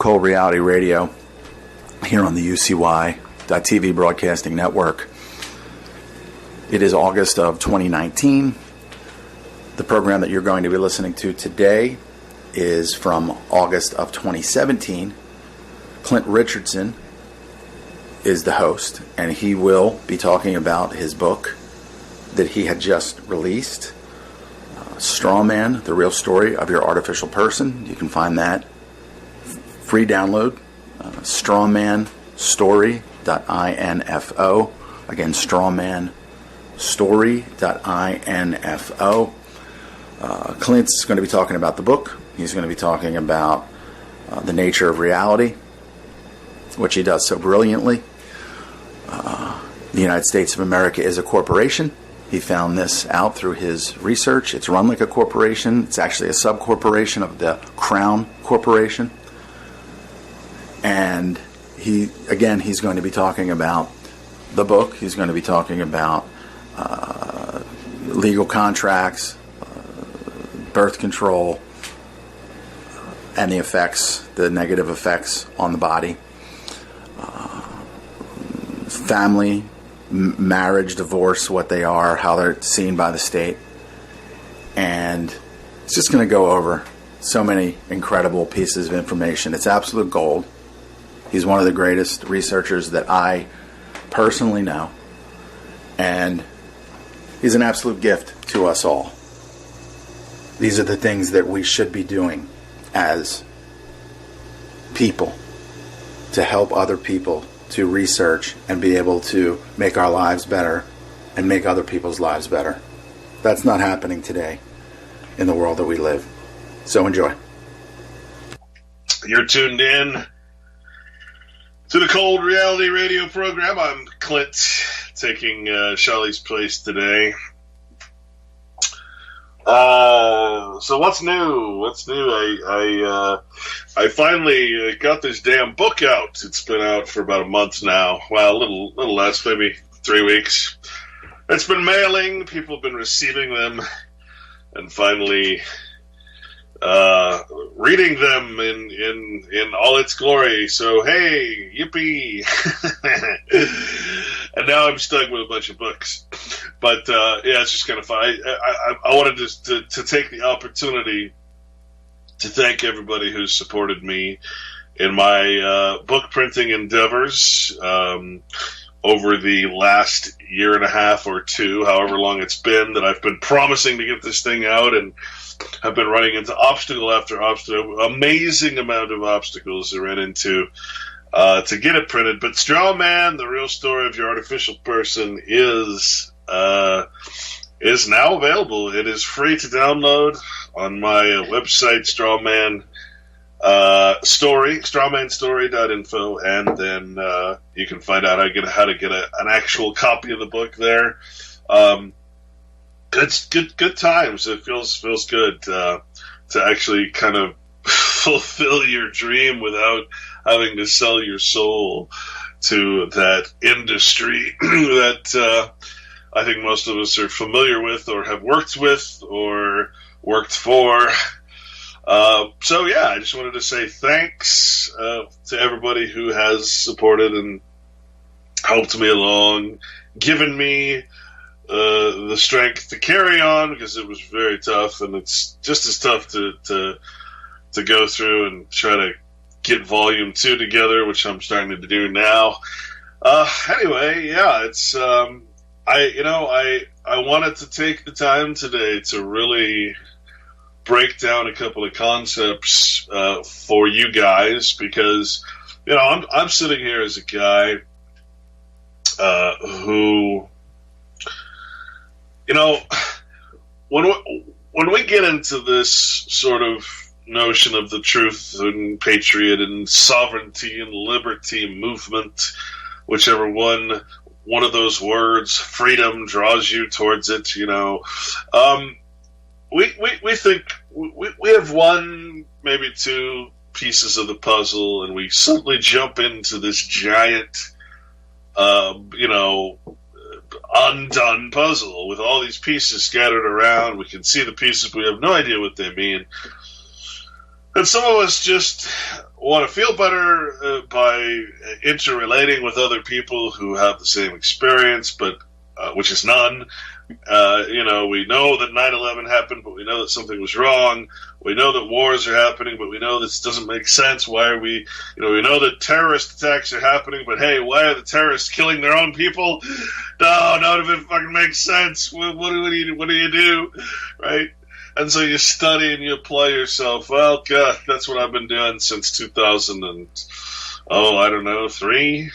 Cole Reality Radio here on the UCY.TV Broadcasting Network. It is August of 2019. The program that you're going to be listening to today is from August of 2017. Clint Richardson is the host, and he will be talking about his book that he had just released, Strawman, The Real Story of Your Artificial Person. You can find that free download, strawmanstory.info. Again, strawmanstory.info. Clint's going to be talking about the book. He's going to be talking about the nature of reality, which he does so brilliantly. The United States of America is a corporation. He found this out through his research. It's run like a corporation. It's actually a sub-corporation of the Crown Corporation. And he's going to be talking about the book. He's going to be talking about legal contracts, birth control, and the effects, the negative effects on the body, family, marriage, divorce, what they are, how they're seen by the state. And it's just going to go over so many incredible pieces of information. It's absolute gold. He's one of the greatest researchers that I personally know. And he's an absolute gift to us all. These are the things that we should be doing as people to help other people to research and be able to make our lives better and make other people's lives better. That's not happening today in the world that we live. So enjoy. You're tuned in to the Cold Reality Radio program. I'm Clint, taking Charlie's place today. So what's new? I finally got this damn book out. It's been out for about a month now. Well, a little less, maybe 3 weeks. It's been mailing. People have been receiving them, and finally reading them in all its glory. So hey, yippee! And now I'm stuck with a bunch of books. But yeah, it's just kind of fun. I wanted to take the opportunity to thank everybody who's supported me in my book printing endeavors over the last year and a half or two, however long it's been that I've been promising to get this thing out, and I've been running into obstacle after obstacle, amazing amount of obstacles I ran into to get it printed. But Strawman, The Real Story of Your Artificial Person is now available. It is free to download on my website, strawmanstory.info, and then you can find out how to get an actual copy of the book there. Good times. It feels good to actually kind of fulfill your dream without having to sell your soul to that industry that I think most of us are familiar with or have worked with or worked for. So yeah, I just wanted to say thanks to everybody who has supported and helped me along, given me the strength to carry on, because it was very tough, and it's just as tough to go through and try to get volume 2 together, which I'm starting to do now. Anyway, yeah, it's I wanted to take the time today to really break down a couple of concepts for you guys, because I'm sitting here as a guy who, when we get into this sort of notion of the truth and patriot and sovereignty and liberty movement, whichever one of those words, freedom, draws you towards it, we think we have one, maybe two pieces of the puzzle, and we suddenly jump into this giant, undone puzzle with all these pieces scattered around. We can see the pieces, but we have no idea what they mean. And some of us just want to feel better by interrelating with other people who have the same experience, but which is none. We know that 9/11 happened, but we know that something was wrong. We know that wars are happening, but we know this doesn't make sense. Why are we, we know that terrorist attacks are happening, but hey, why are the terrorists killing their own people? No, none of it fucking makes sense. What do you do? Right? And so you study and you apply yourself. Well, God, that's what I've been doing since 2003?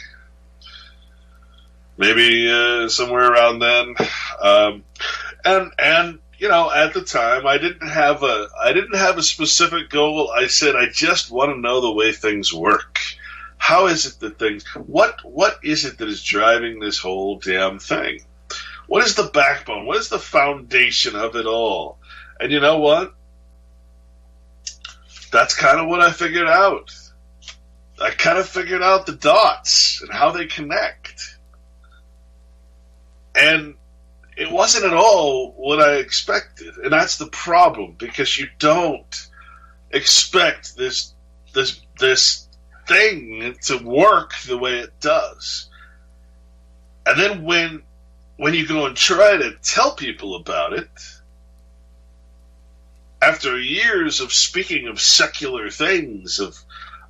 Maybe somewhere around then. And at the time, I didn't have a specific goal. I said, I just want to know the way things work. How is it that what is it that is driving this whole damn thing? What is the backbone? What is the foundation of it all? And you know what? That's kind of what I figured out. I kind of figured out the dots and how they connect. And it wasn't at all what I expected. And that's the problem, because you don't expect this thing to work the way it does. And then when you go and try to tell people about it, after years of speaking of secular things,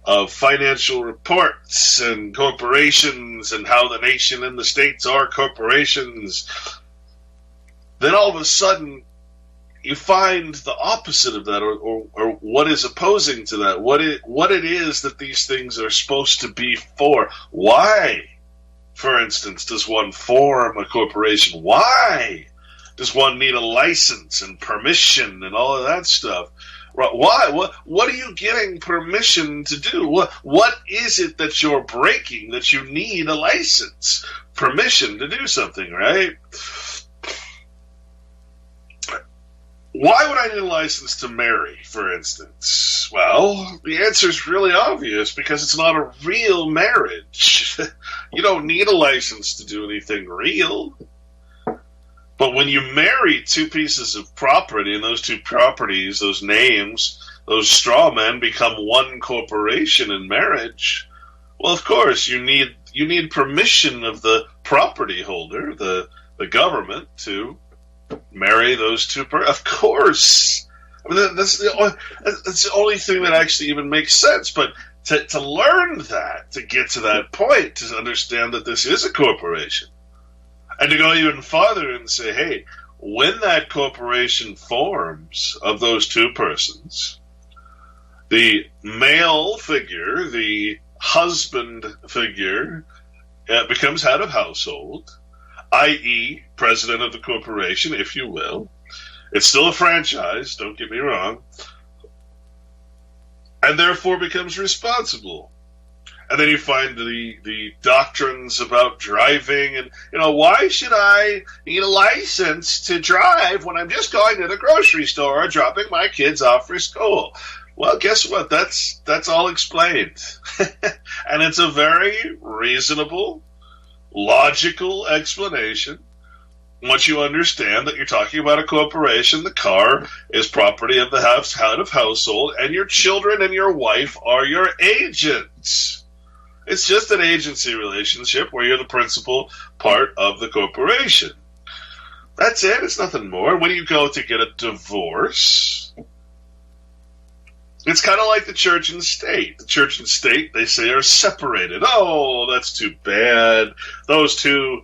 of financial reports and corporations and how the nation and the states are corporations, then all of a sudden you find the opposite of that, or what is opposing to that, what it is that these things are supposed to be for. Why, for instance, does one form a corporation? Why does one need a license and permission and all of that stuff? Why? What are you getting permission to do? What is it that you're breaking that you need a license, permission to do something, right? Why would I need a license to marry, for instance? Well, the answer is really obvious, because it's not a real marriage. You don't need a license to do anything real. But when you marry two pieces of property, and those two properties, those names, those strawmen become one corporation in marriage, well, of course, you need permission of the property holder, the government, to marry those two. Of course. I mean, that's the only thing that actually even makes sense. But to learn that, to get to that point, to understand that this is a corporation, and to go even farther and say, hey, when that corporation forms of those two persons, the male figure, the husband figure, becomes head of household, i.e., president of the corporation, if you will. It's still a franchise, don't get me wrong, and therefore becomes responsible. And then you find the doctrines about driving, and, why should I need a license to drive when I'm just going to the grocery store dropping my kids off for school? Well, guess what? That's all explained. And it's a very reasonable, logical explanation. Once you understand that you're talking about a corporation, the car is property of the head of household, and your children and your wife are your agents. It's just an agency relationship where you're the principal part of the corporation. That's it. It's nothing more. When you go to get a divorce, it's kind of like the church and state. The church and state, they say, are separated. Oh, that's too bad. Those two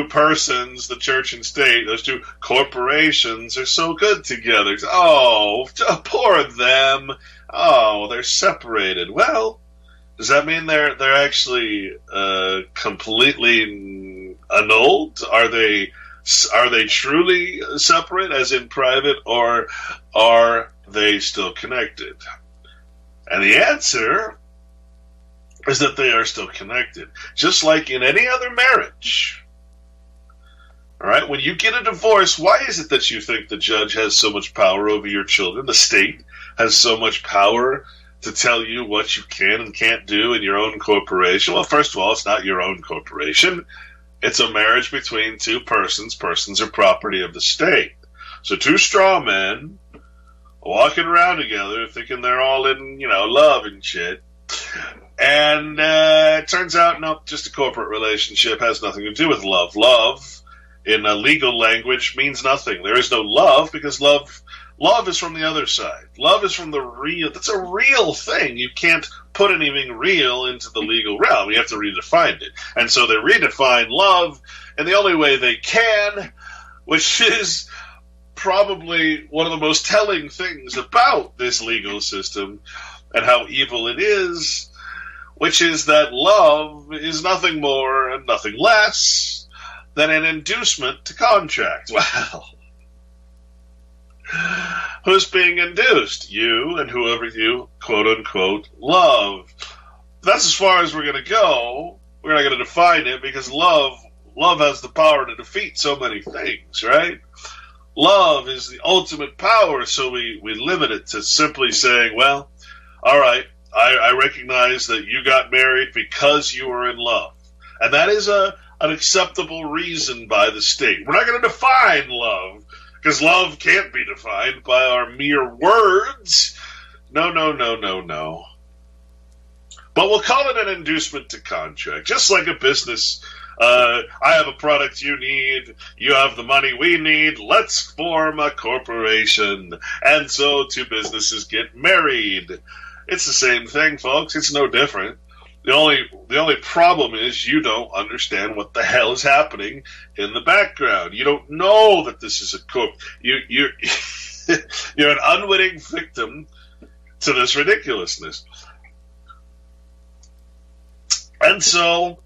persons, the church and state, those two corporations are so good together. Oh, poor them. Oh, they're separated. Well, does that mean they're actually completely annulled? Are they truly separate, as in private, or are they still connected? And the answer is that they are still connected, just like in any other marriage. All right, when you get a divorce, why is it that you think the judge has so much power over your children? The state has so much power to tell you what you can and can't do in your own corporation? Well, first of all, it's not your own corporation. It's a marriage between two persons. Persons are property of the state. So two straw men walking around together, thinking they're all in, love and shit. And it turns out, no, just a corporate relationship, has nothing to do with love. Love, in a legal language, means nothing. There is no love because love is from the other side. Love is from the real. That's a real thing. You can't put anything real into the legal realm. You have to redefine it. And so they redefine love in the only way they can, which is probably one of the most telling things about this legal system and how evil it is, which is that love is nothing more and nothing less than an inducement to contract. Well, who's being induced? You and whoever you, quote-unquote, love. That's as far as we're going to go. We're not going to define it because love has the power to defeat so many things, right? Love is the ultimate power, so we limit it to simply saying, well, all right, I recognize that you got married because you were in love. And that is an acceptable reason by the state. We're not going to define love, because love can't be defined by our mere words. No. But we'll call it an inducement to contract, just like a business. I have a product you need, you have the money we need, let's form a corporation. And so two businesses get married. It's the same thing, folks. It's no different. The only problem is you don't understand what the hell is happening in the background. You don't know that this is a corp. You're an unwitting victim to this ridiculousness. And so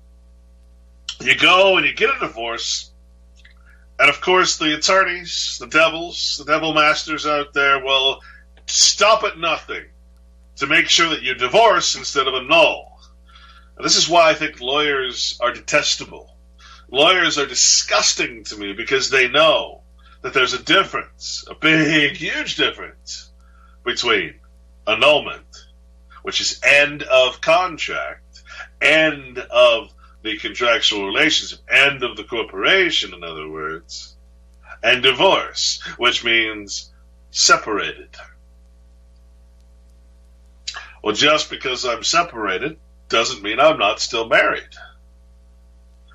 you go and you get a divorce, and of course the attorneys, the devil masters out there will stop at nothing to make sure that you divorce instead of annul. And this is why I think lawyers are detestable. Lawyers are disgusting to me because they know that there's a difference, a big, huge difference between annulment, which is end of contract, end of the contractual relationship, end of the corporation, in other words, and divorce, which means separated. Well, just because I'm separated doesn't mean I'm not still married.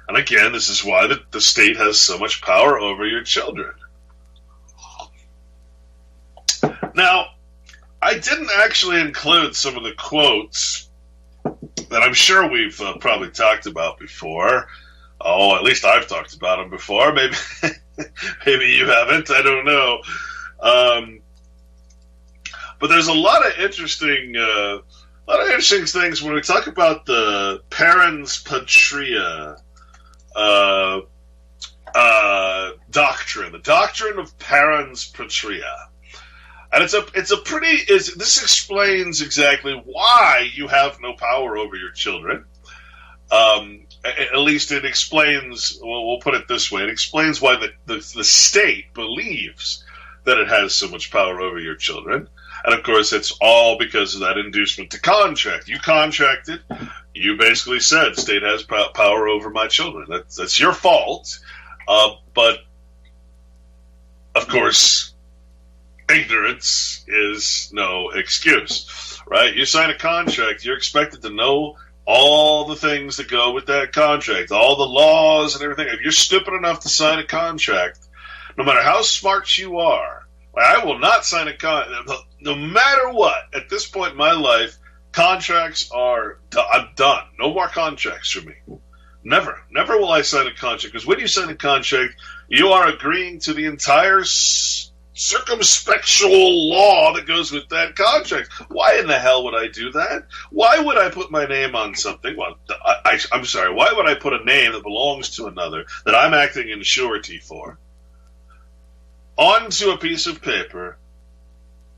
And again, this is why the state has so much power over your children. Now, I didn't actually include some of the quotes that I'm sure we've probably talked about before. Oh, at least I've talked about them before. Maybe you haven't. I don't know. But there's a lot of interesting things when we talk about the parens patriae doctrine, the doctrine of parens patriae. And this explains exactly why you have no power over your children. At least it explains, well, we'll put it this way, it explains why the state believes that it has so much power over your children. And of course, it's all because of that inducement to contract. You contracted, you basically said, state has power over my children. That's your fault. But, of course, ignorance is no excuse, right? You sign a contract, you're expected to know all the things that go with that contract, all the laws and everything. If you're stupid enough to sign a contract, no matter how smart you are, I will not sign a contract. No matter what, at this point in my life, contracts are I'm done. No more contracts for me. Never will I sign a contract, because when you sign a contract, you are agreeing to the entire circumspectual law that goes with that contract. Why in the hell would I do that? Why would I put my name on something? Well, I'm sorry. Why would I put a name that belongs to another that I'm acting in surety for onto a piece of paper,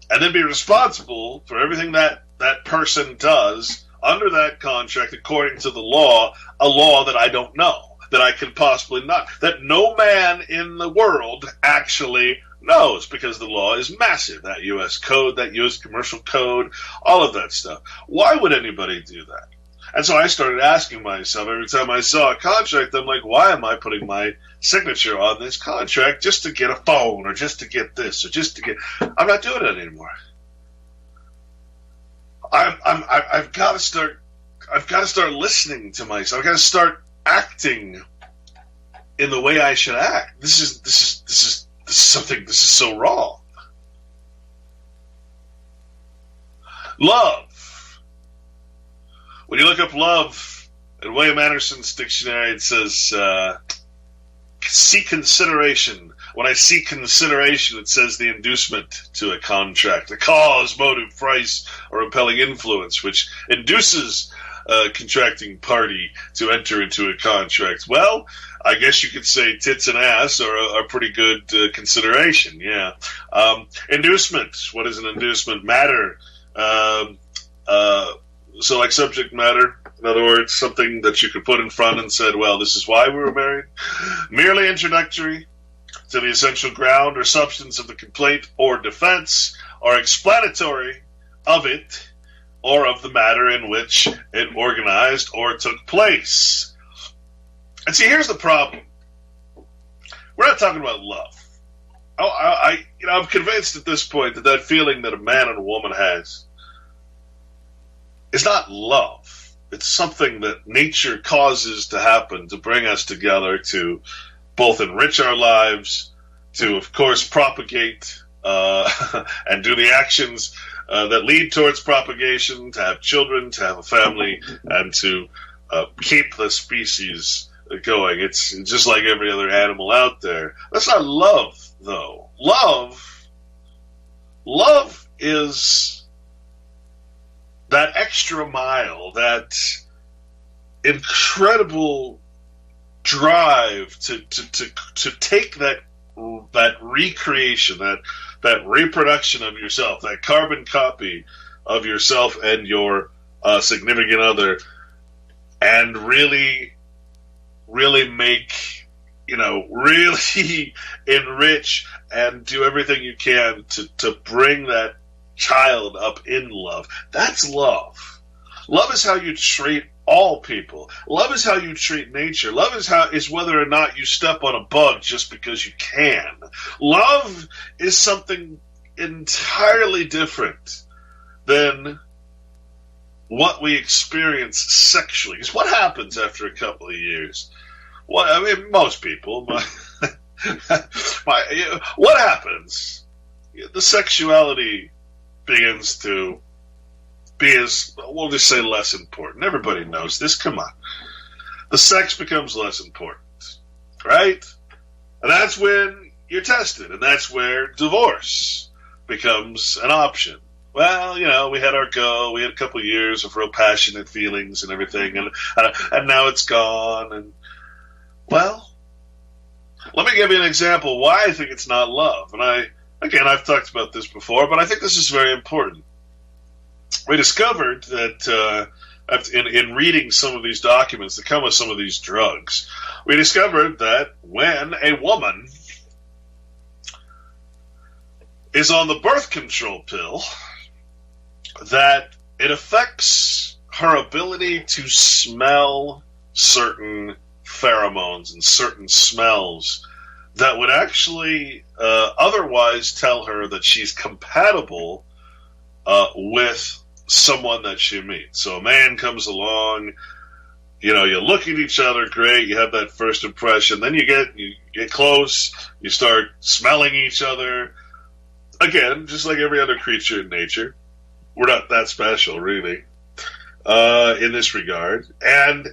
and then be responsible for everything that person does under that contract according to the law, a law that I don't know, that I could possibly not, that no man in the world actually knows, because the law is massive, that U.S. code, that U.S. commercial code, all of that stuff. Why would anybody do that? And so I started asking myself every time I saw a contract, I'm like, why am I putting my signature on this contract just to get a phone or just to get this or just to get? I'm not doing it anymore. I've got to start. I've got to start listening to myself. I've got to start acting in the way I should act. This is something. This is so wrong. Love. When you look up love in William Anderson's dictionary, it says, see consideration. When I see consideration, it says the inducement to a contract, a cause, motive, price, or impelling influence, which induces a contracting party to enter into a contract. Well, I guess you could say tits and ass are a pretty good consideration, yeah. Inducement. What is an inducement? Matter. So like subject matter, in other words, something that you could put in front and said, well, this is why we were married. Merely introductory to the essential ground or substance of the complaint or defense, or explanatory of it or of the matter in which it organized or took place. And see, here's the problem. We're not talking about love. I'm convinced at this point that feeling that a man and a woman has is not love. It's something that nature causes to happen to bring us together, to both enrich our lives, to, of course, propagate and do the actions that lead towards propagation, to have children, to have a family, and to keep the species going. It's just like every other animal out there. That's not love, though. Love is that extra mile, that incredible drive to take that recreation, that reproduction of yourself, that carbon copy of yourself and your significant other, and really make, really enrich and do everything you can to bring that child up in love. That's love. Love is how you treat all people. Love is how you treat nature. Love is whether or not you step on a bug just because you can. Love is something entirely different than what we experience sexually. Because what happens after a couple of years? Well, I mean, most people. What happens? The sexuality begins to be, we'll just say, less important. Everybody knows this. Come on. The sex becomes less important, right? And that's when you're tested, and that's where divorce becomes an option. Well, we had our go. We had a couple of years of real passionate feelings and everything, and now it's gone. And, well, let me give you an example why I think it's not love. And I've talked about this before, but I think this is very important. We discovered that in reading some of these documents that come with some of these drugs, we discovered that when a woman is on the birth control pill, that it affects her ability to smell certain pheromones and certain smells that would actually otherwise tell her that she's compatible with someone that she meets. So a man comes along, you look at each other, great, you have that first impression, then you get close, you start smelling each other. Again, just like every other creature in nature, we're not that special, really, in this regard. And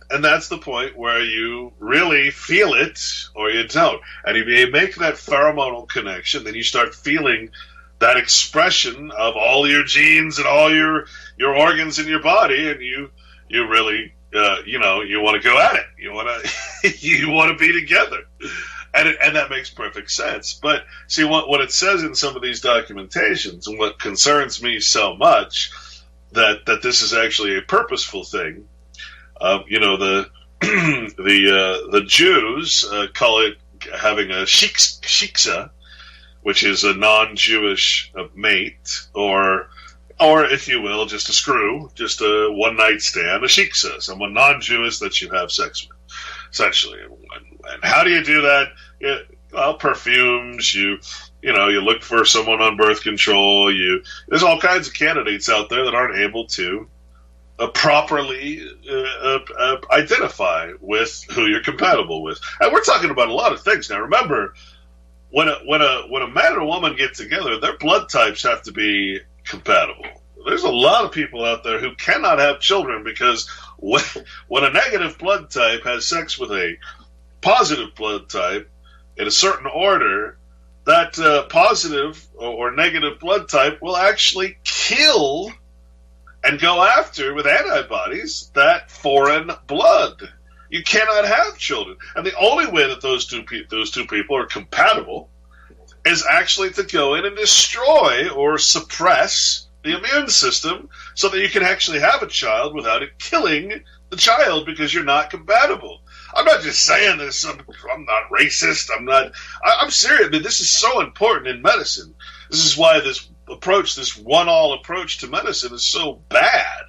that's the point where you really feel it or you don't. And if you make that pheromonal connection, then you start feeling that expression of all your genes and all your organs in your body, and you really you want to go at it. You want to be together, and that makes perfect sense. But see, what it says in some of these documentations, and what concerns me so much, that this is actually a purposeful thing. The Jews call it having a shiksa, which is a non-Jewish mate, or or if you will, just a screw, just a one-night stand, a shiksa, someone non-Jewish that you have sex with, essentially. And how do you do that? Well, perfumes, you look for someone on birth control. There's all kinds of candidates out there that aren't able to properly identify with who you're compatible with. And we're talking about a lot of things now. Remember, when a man and a woman get together, their blood types have to be compatible. There's a lot of people out there who cannot have children because when a negative blood type has sex with a positive blood type in a certain order, that positive or negative blood type will actually kill and go after with antibodies that foreign blood. You cannot have children, and the only way that those two people are compatible is actually to go in and destroy or suppress the immune system, so that you can actually have a child without it killing the child because you're not compatible. I'm not just saying this. I'm not racist. I'm serious. I mean, this is so important in medicine. This is why this one-all approach to medicine is so bad.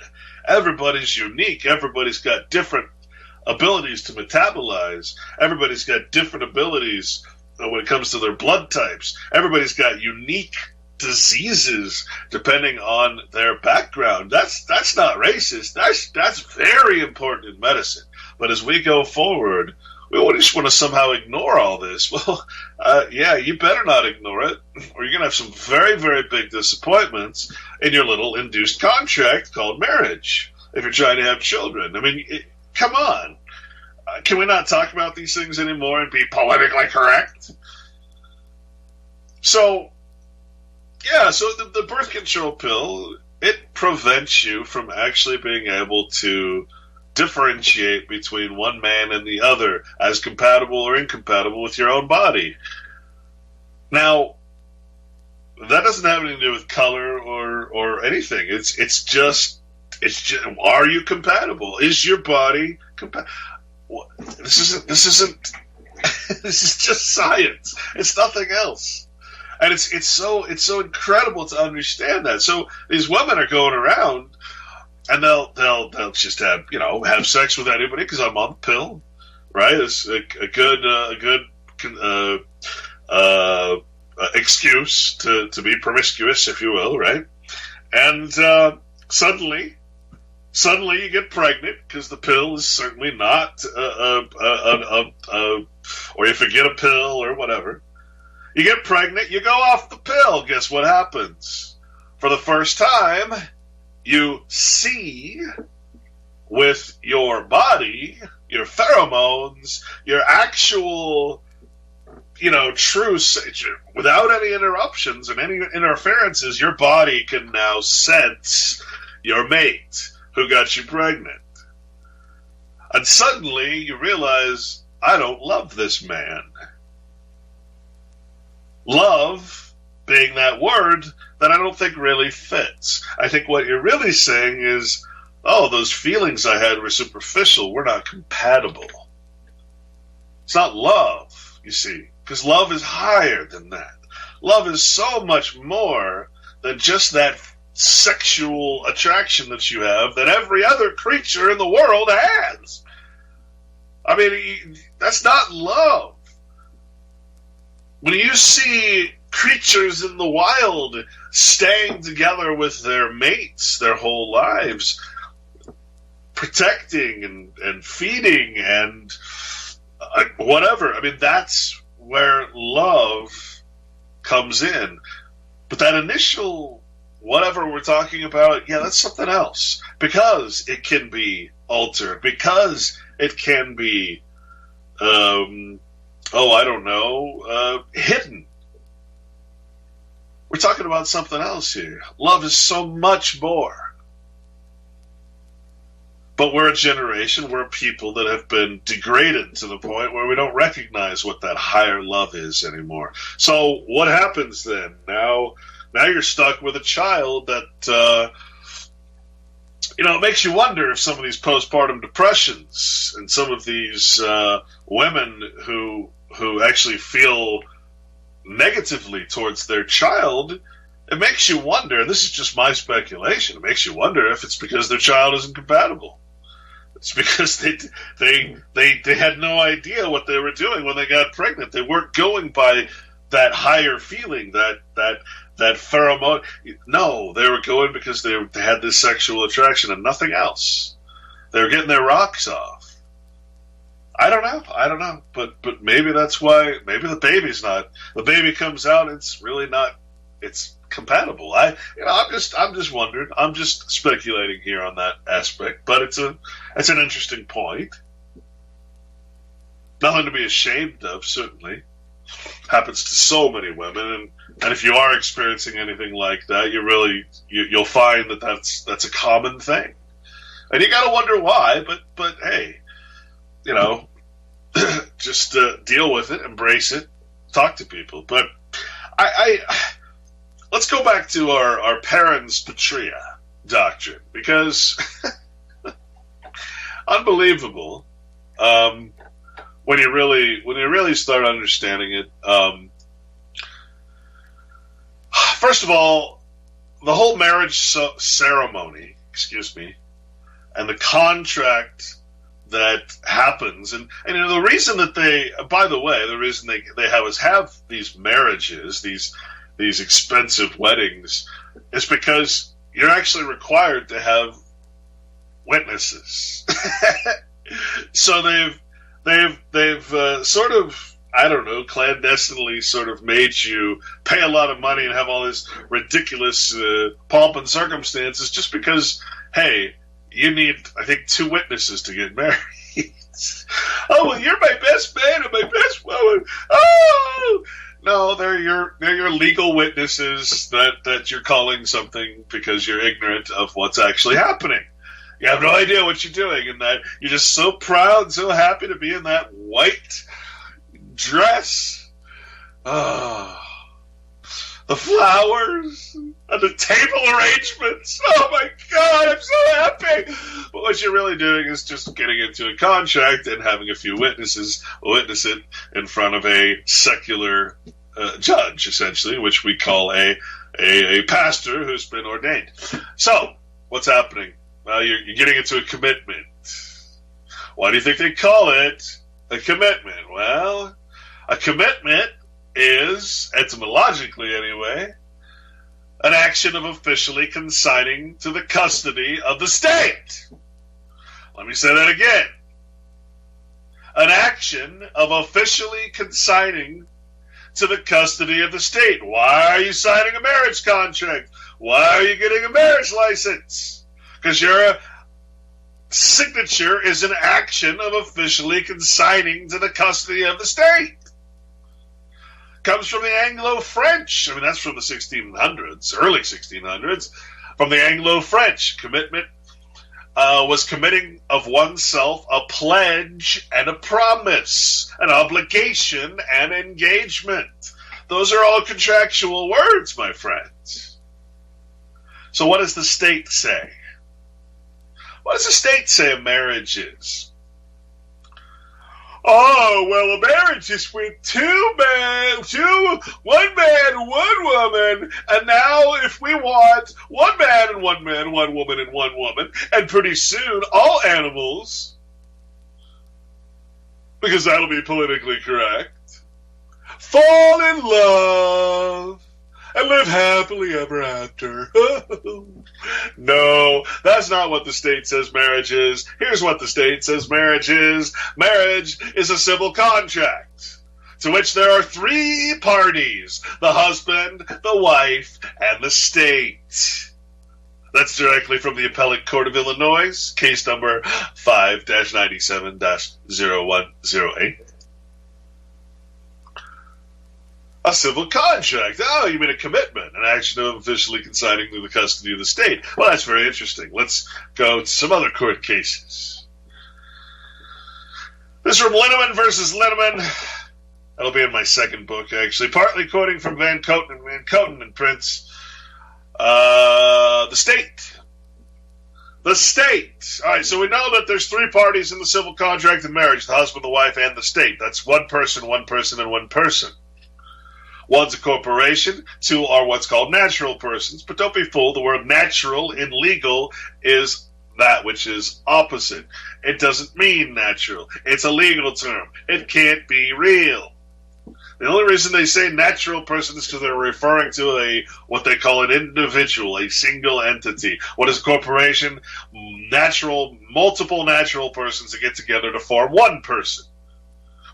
Everybody's unique. Everybody's got different abilities to metabolize. Everybody's got different abilities when it comes to their blood types. Everybody's got unique diseases depending on their background. That's not racist. That's very important in medicine. But as we go forward, we just want to somehow ignore all this. Well, you better not ignore it, or you're going to have some very, very big disappointments in your little induced contract called marriage if you're trying to have children. I mean, come on. Can we not talk about these things anymore and be politically correct? So the birth control pill, it prevents you from actually being able to differentiate between one man and the other as compatible or incompatible with your own body. Now, that doesn't have anything to do with color or anything. It's just are you compatible? Is your body compatible? This isn't this is just science. It's nothing else. And it's so incredible to understand that. So these women are going around and they'll just have sex with anybody because I'm on the pill, right? It's a good excuse to be promiscuous, if you will, right? And suddenly you get pregnant because the pill is certainly not or you forget a pill or whatever. You get pregnant, you go off the pill. Guess what happens? For the first time, you see with your body, your pheromones, your actual, true, without any interruptions and any interferences, your body can now sense your mate who got you pregnant. And suddenly you realize, I don't love this man. Love being that word that I don't think really fits. I think what you're really saying is, those feelings I had were superficial. We're not compatible. It's not love, you see, because love is higher than that. Love is so much more than just that sexual attraction that you have that every other creature in the world has. I mean, that's not love. When you see creatures in the wild staying together with their mates their whole lives, protecting and feeding and whatever, I mean, that's where love comes in. But that initial whatever we're talking about, that's something else. Because it can be altered. Because it can be hidden. We're talking about something else here. Love is so much more. But we're a generation, we're people that have been degraded to the point where we don't recognize what that higher love is anymore. So what happens then? Now you're stuck with a child that, it makes you wonder if some of these postpartum depressions and some of these women who actually feel negatively towards their child, it makes you wonder, this is just my speculation, it makes you wonder if it's because their child isn't compatible. It's because they had no idea what they were doing when they got pregnant. They weren't going by that higher feeling, that pheromone. No, they were going because they had this sexual attraction and nothing else. They were getting their rocks off. I don't know. But maybe that's why. Maybe the baby comes out. It's really not. It's compatible. I'm just wondering. I'm just speculating here on that aspect. But it's an interesting point. Nothing to be ashamed of, certainly. Happens to so many women, and if you are experiencing anything like that, you'll find that that's a common thing, and you got to wonder why. But hey, just deal with it, embrace it, talk to people. But I let's go back to our parens patria doctrine, because unbelievable. When you really start understanding it, first of all, the whole marriage ceremony, and the contract that happens, and the reason that the reason they have these marriages, these expensive weddings, is because you're actually required to have witnesses. So they've sort of, I don't know, clandestinely sort of made you pay a lot of money and have all this ridiculous pomp and circumstances just because, hey, you need, I think, 2 witnesses to get married. Oh, well, you're my best man and my best woman. Oh! No, they're your legal witnesses that you're calling something because you're ignorant of what's actually happening. You have no idea what you're doing, and that you're just so proud and so happy to be in that white dress. Oh, the flowers and the table arrangements. Oh my God, I'm so happy. But what you're really doing is just getting into a contract and having a few witnesses witness it in front of a secular judge, essentially, which we call a pastor who's been ordained. So, what's happening? Well, you're getting into a commitment. Why do you think they call it a commitment? Well, a commitment is, etymologically anyway, an action of officially consigning to the custody of the state. Let me say that again. An action of officially consigning to the custody of the state. Why are you signing a marriage contract? Why are you getting a marriage license? Because your signature is an action of officially consigning to the custody of the state. Comes from the Anglo-French. I mean, that's from the 1600s, early 1600s. From the Anglo-French, commitment was committing of oneself a pledge and a promise, an obligation and engagement. Those are all contractual words, my friends. So what does the state say? What does the state say a marriage is? Oh, well, a marriage is with one man, one woman, and now if we want one man, one woman, and one woman, and pretty soon all animals, because that'll be politically correct, fall in love and live happily ever after. No, that's not what the state says marriage is. Here's what the state says marriage is. Marriage is a civil contract to which there are 3 parties: the husband, the wife, and the state. That's directly from the Appellate Court of Illinois, case number 5-97-0108. A civil contract. Oh, you mean a commitment, an action of officially consigning to the custody of the state. Well, that's very interesting. Let's go to some other court cases. This is from Linneman versus Linneman. That'll be in my second book, actually. Partly quoting from Van Coten and Prince. The state. The state. All right, so we know that there's 3 parties in the civil contract of marriage: the husband, the wife, and the state. That's one person, and one person. One's a corporation, two are what's called natural persons. But don't be fooled, the word natural in legal is that which is opposite. It doesn't mean natural. It's a legal term. It can't be real. The only reason they say natural person is because they're referring to what they call an individual, a single entity. What is a corporation? Multiple natural persons that get together to form one person,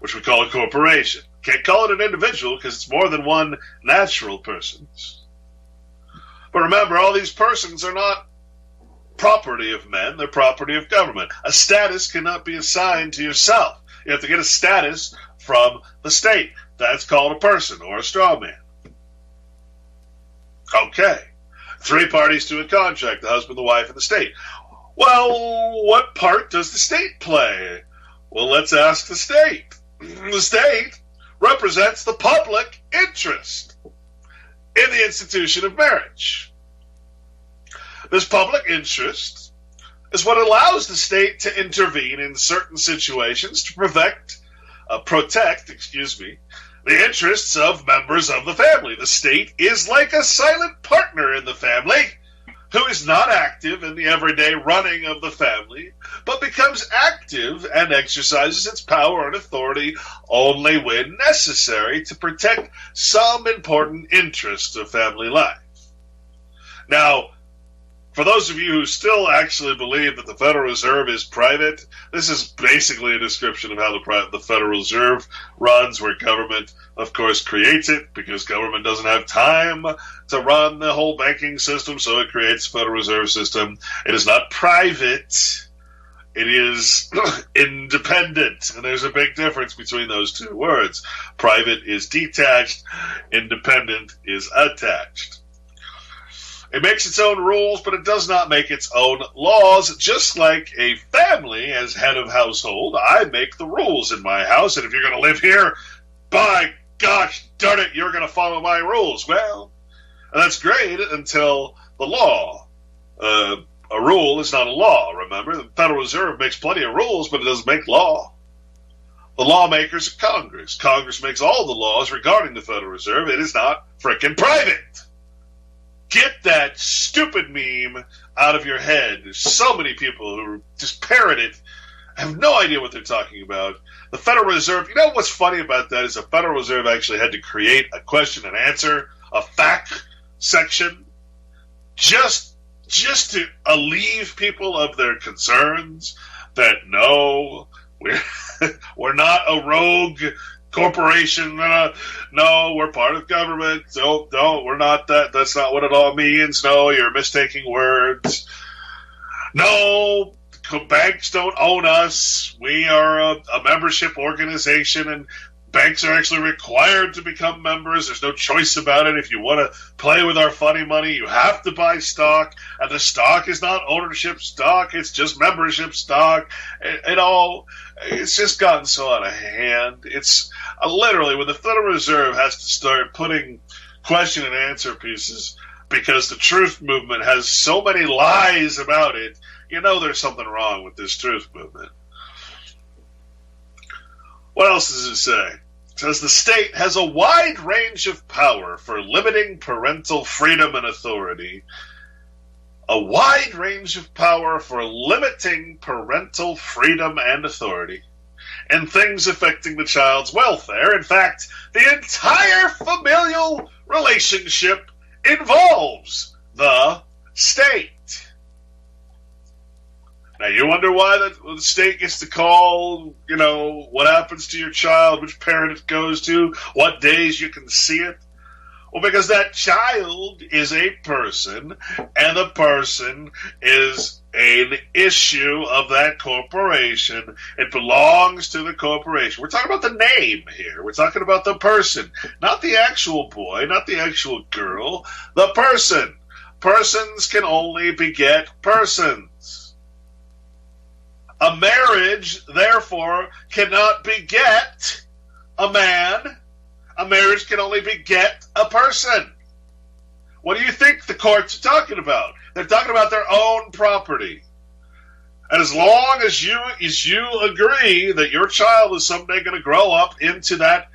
which we call a corporation. Can't call it an individual because it's more than one natural person. But remember, all these persons are not property of men, they're property of government. A status cannot be assigned to yourself. You have to get a status from the state. That's called a person or a strawman. Okay. 3 parties to a contract, the husband, the wife, and the state. Well, what part does the state play? Well, let's ask the state. The state represents the public interest in the institution of marriage. This public interest is what allows the state to intervene in certain situations to protect the interests of members of the family. The state is like a silent partner in the family who is not active in the everyday running of the family, but becomes active and exercises its power and authority only when necessary to protect some important interest of family life. Now, for those of you who still actually believe that the Federal Reserve is private, this is basically a description of how the Federal Reserve runs, where government, of course, creates it because government doesn't have time to run the whole banking system, so it creates the Federal Reserve System. It is not private. It is independent, and there's a big difference between those two words. Private is detached, independent is attached. It makes its own rules, but it does not make its own laws. Just like a family as head of household, I make the rules in my house, and if you're going to live here, by gosh darn it, you're going to follow my rules. Well, that's great until the law. A rule is not a law, remember? The Federal Reserve makes plenty of rules, but it doesn't make law. The lawmakers are Congress. Congress makes all the laws regarding the Federal Reserve. It is not frickin' private. Get that stupid meme out of your head. There's so many people who just parrot it, have no idea what they're talking about. The Federal Reserve, you know what's funny about that is the Federal Reserve actually had to create a question and answer, a fact section, just to alleviate people of their concerns that no, we're not a rogue corporation. No, we're part of government. Don't, we're not that. That's not what it all means. No, you're mistaking words. No, banks don't own us. We are a membership organization, and banks are actually required to become members. There's no choice about it. If you want to play with our funny money, you have to buy stock, and the stock is not ownership stock. It's just membership stock. It's just gotten so out of hand. It's literally when the Federal Reserve has to start putting question and answer pieces because the truth movement has so many lies about it, you know there's something wrong with this truth movement. What else does it say? It says the state has a wide range of power for limiting parental freedom and authority. A wide range of power for limiting parental freedom and authority and things affecting the child's welfare. In fact, the entire familial relationship involves the state. Now, you wonder why the state gets to call, what happens to your child, which parent it goes to, what days you can see it. Well, because that child is a person, and the person is an issue of that corporation. It belongs to the corporation. We're talking about the name here. We're talking about the person, not the actual boy, not the actual girl, the person. Persons can only beget persons. A marriage, therefore, cannot beget a man. A marriage can only beget a person. What do you think the courts are talking about? They're talking about their own property. And as long as you agree that your child is someday going to grow up into that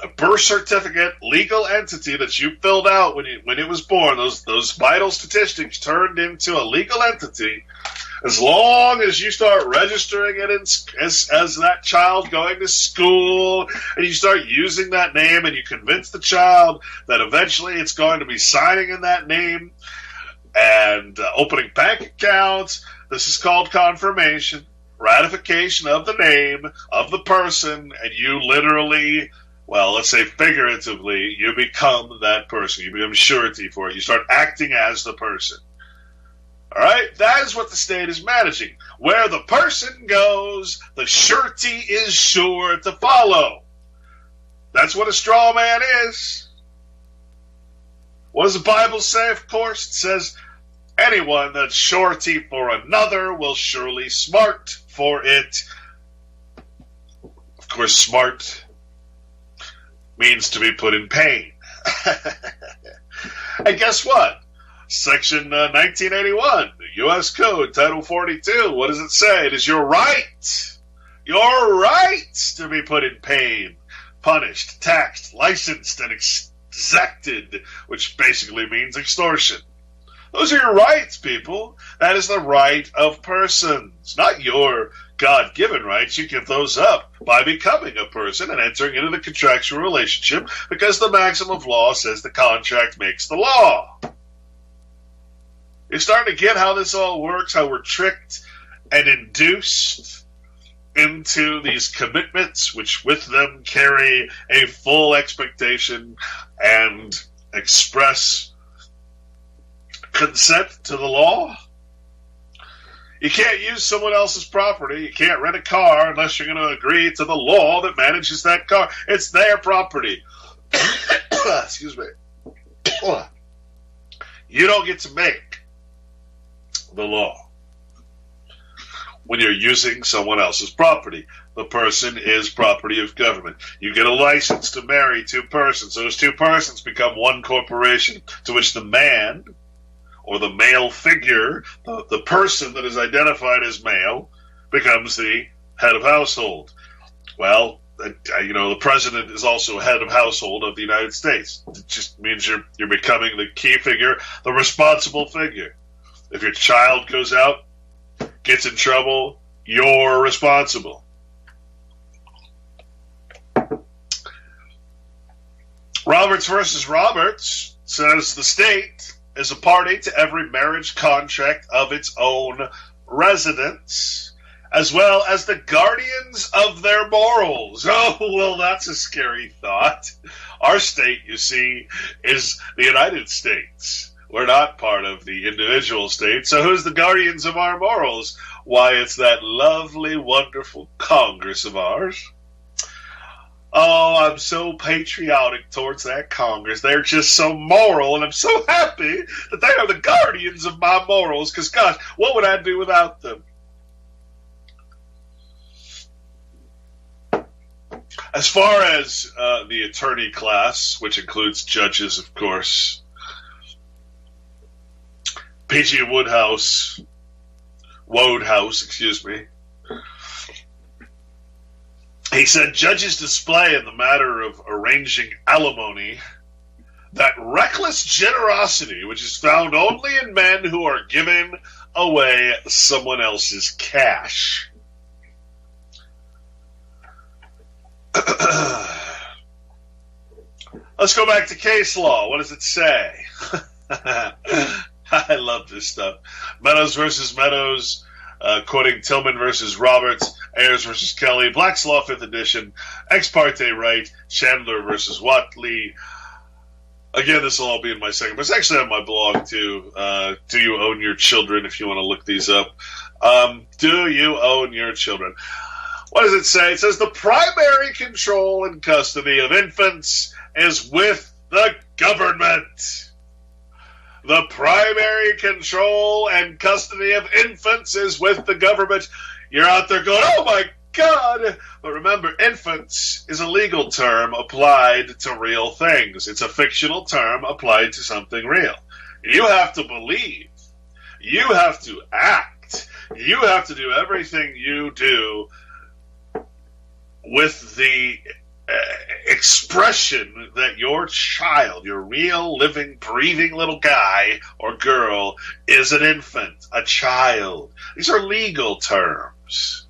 a birth certificate, legal entity that you filled out when it was born, those vital statistics turned into a legal entity. As long as you start registering it as that child going to school, and you start using that name, and you convince the child that eventually it's going to be signing in that name and opening bank accounts, this is called confirmation, ratification of the name of the person, and you literally, well, let's say figuratively, you become that person. You become surety for it. You start acting as the person. All right? That is what the state is managing. Where the person goes, the surety is sure to follow. That's what a straw man is. What does the Bible say, of course? It says, anyone that's surety for another will surely smart for it. Of course, smart means to be put in pain. And guess what? Section 1981, U.S. Code, Title 42, what does it say? It is your right to be put in pain, punished, taxed, licensed, and exacted, which basically means extortion. Those are your rights, people. That is the right of persons, not your God-given rights. You give those up by becoming a person and entering into the contractual relationship because the maxim of law says the contract makes the law. You're starting to get how this all works, how we're tricked and induced into these commitments, which with them carry a full expectation and express consent to the law. You can't use someone else's property. You can't rent a car unless you're going to agree to the law that manages that car. It's their property. Excuse me. You don't get to make the law when you're using someone else's property. The person is property of government. You get a license to marry two persons. Those two persons become one corporation to which the man or the male figure, the person that is identified as male, becomes the head of household. Well, the president is also head of household of the United States. It just means you're becoming the key figure, the responsible figure. If your child goes out, gets in trouble, you're responsible. Roberts versus Roberts says the state is a party to every marriage contract of its own residents, as well as the guardians of their morals. Oh, well, that's a scary thought. Our state, you see, is the United States. We're not part of the individual state, so who's the guardians of our morals? Why, it's that lovely, wonderful Congress of ours. Oh, I'm so patriotic towards that Congress. They're just so moral, and I'm so happy that they are the guardians of my morals, because, gosh, what would I do without them? As far as the attorney class, which includes judges, of course, P.G. Wodehouse, he said, judges display in the matter of arranging alimony that reckless generosity which is found only in men who are giving away someone else's cash. Let's go back to case law. What does it say? I love this stuff. Meadows versus Meadows, quoting Tillman versus Roberts, Ayers versus Kelly, Black's Law 5th edition, Ex parte right, Chandler versus Watley. Again, this will all be in my segment. It's actually on my blog, too. Do you own your children, if you want to look these up. Do you own your children? What does it say? It says the primary control and custody of infants is with the government. The primary control and custody of infants is with the government. You're out there going, oh my God! But remember, infants is a legal term applied to real things. It's a fictional term applied to something real. You have to believe. You have to act. You have to do everything you do with the expression that your child, your real, living, breathing little guy or girl, is an infant, a child. These are legal terms.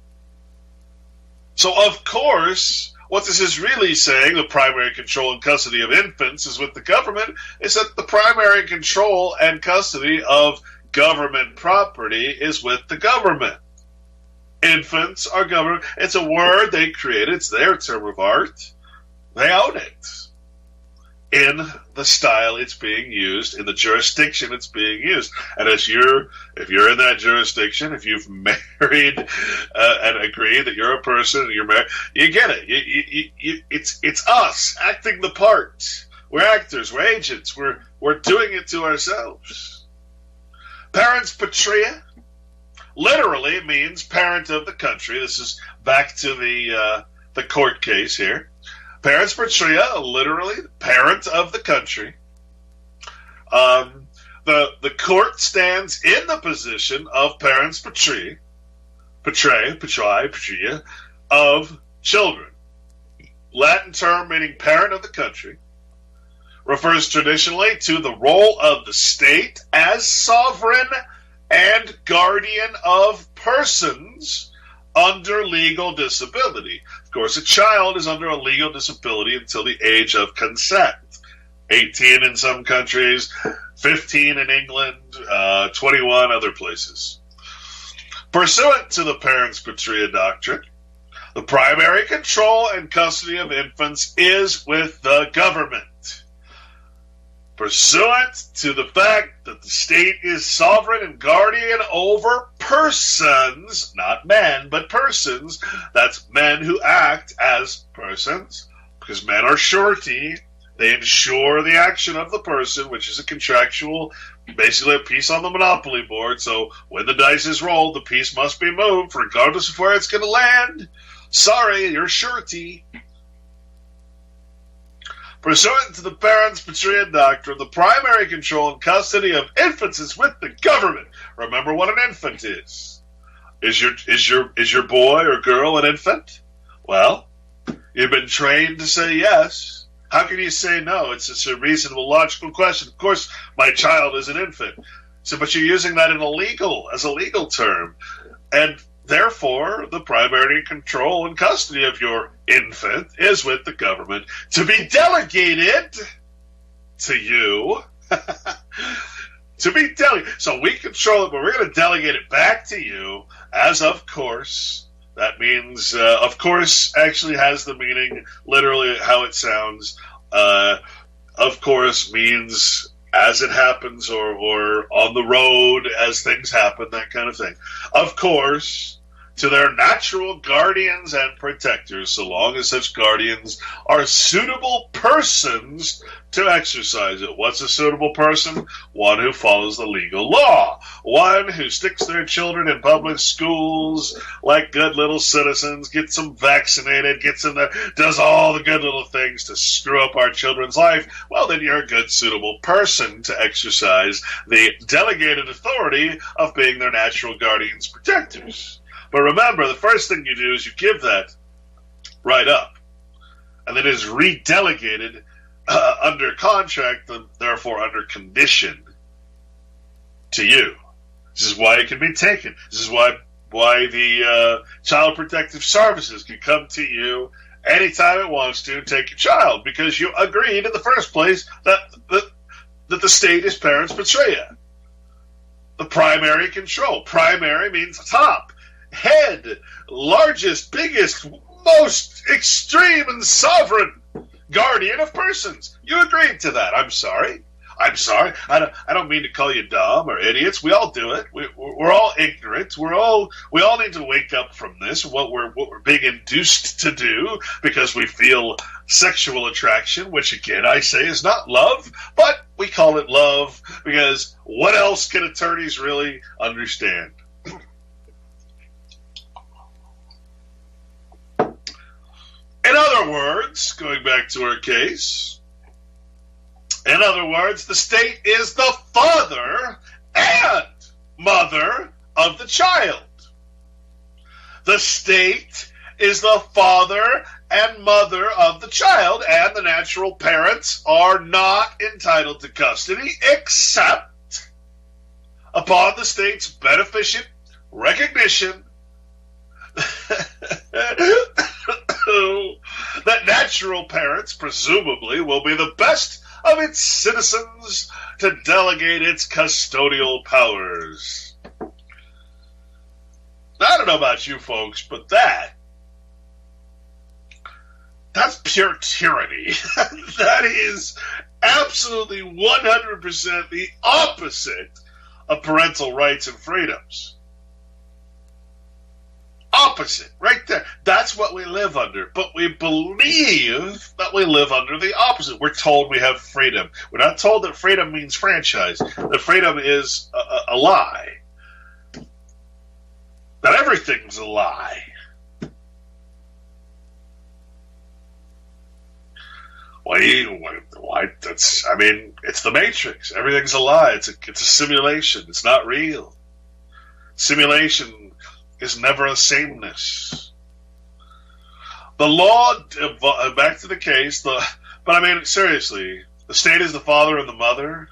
So, of course, what this is really saying, the primary control and custody of infants is with the government, is that the primary control and custody of government property is with the government. Infants are government. It's a word they created. It's their term of art. They own it in the style it's being used, in the jurisdiction it's being used. And if you're in that jurisdiction, if you've married and agreed that you're a person and you're married, you get it. It's us acting the part. We're actors. We're agents. We're doing it to ourselves. Parens patria literally means parent of the country. This is back to the court case here. Parens patria, literally parent of the country. The court stands in the position of parens patria, of children. Latin term meaning parent of the country. Refers traditionally to the role of the state as sovereign and guardian of persons under legal disability. Of course, a child is under a legal disability until the age of consent. 18 in some countries, 15 in England, 21 other places. Pursuant to the parens patria doctrine, the primary control and custody of infants is with the government. Pursuant to the fact that the state is sovereign and guardian over persons, not men, but persons, that's men who act as persons, because men are surety, they ensure the action of the person, which is a contractual, basically a piece on the monopoly board, so when the dice is rolled, the piece must be moved, regardless of where it's going to land. Sorry, you're surety. Pursuant to the parens patria doctrine, the primary control and custody of infants is with the government. Remember what an infant is. Is your boy or girl an infant? Well, you've been trained to say yes. How can you say no? It's just a reasonable, logical question. Of course, my child is an infant. So, but you're using that as a legal term, and therefore, the primary control and custody of your infant is with the government to be delegated to you. To be delegated. So we control it, but we're going to delegate it back to you as of course. That means, of course, actually has the meaning, literally how it sounds. Of course means as it happens or on the road as things happen, that kind of thing. Of course, to their natural guardians and protectors, so long as such guardians are suitable persons to exercise it. What's a suitable person? One who follows the legal law. One who sticks their children in public schools like good little citizens, gets them vaccinated, does all the good little things to screw up our children's life. Well, then you're a good, suitable person to exercise the delegated authority of being their natural guardians, protectors. But remember, the first thing you do is you give that right up. And then it is redelegated under contract, and therefore under condition to you. This is why it can be taken. This is why the Child Protective Services can come to you anytime it wants to and take your child, because you agreed in the first place that the state is parens patria. The primary control. Primary means top. Head, largest, biggest, most extreme and sovereign guardian of persons. You agreed to that. I'm sorry. I don't mean to call you dumb or idiots. We all do it. We're all ignorant. We all need to wake up from this. What we're being induced to do because we feel sexual attraction, which again I say is not love, but we call it love because what else can attorneys really understand? In other words, going back to our case, in other words, the state is the father and mother of the child. The state is the father and mother of the child, and the natural parents are not entitled to custody except upon the state's beneficent recognition that natural parents presumably will be the best of its citizens to delegate its custodial powers. Now, I don't know about you folks, but that's pure tyranny. That is absolutely 100% the opposite of parental rights and freedoms. Opposite, right there. That's what we live under. But we believe that we live under the opposite. We're told we have freedom. We're not told that freedom means franchise. That freedom is a lie. That everything's a lie. Why? That's. I mean, it's the Matrix. Everything's a lie. It's a simulation. It's not real. Simulation is never a sameness. The law, back to the case, but I mean, seriously, the state is the father and the mother,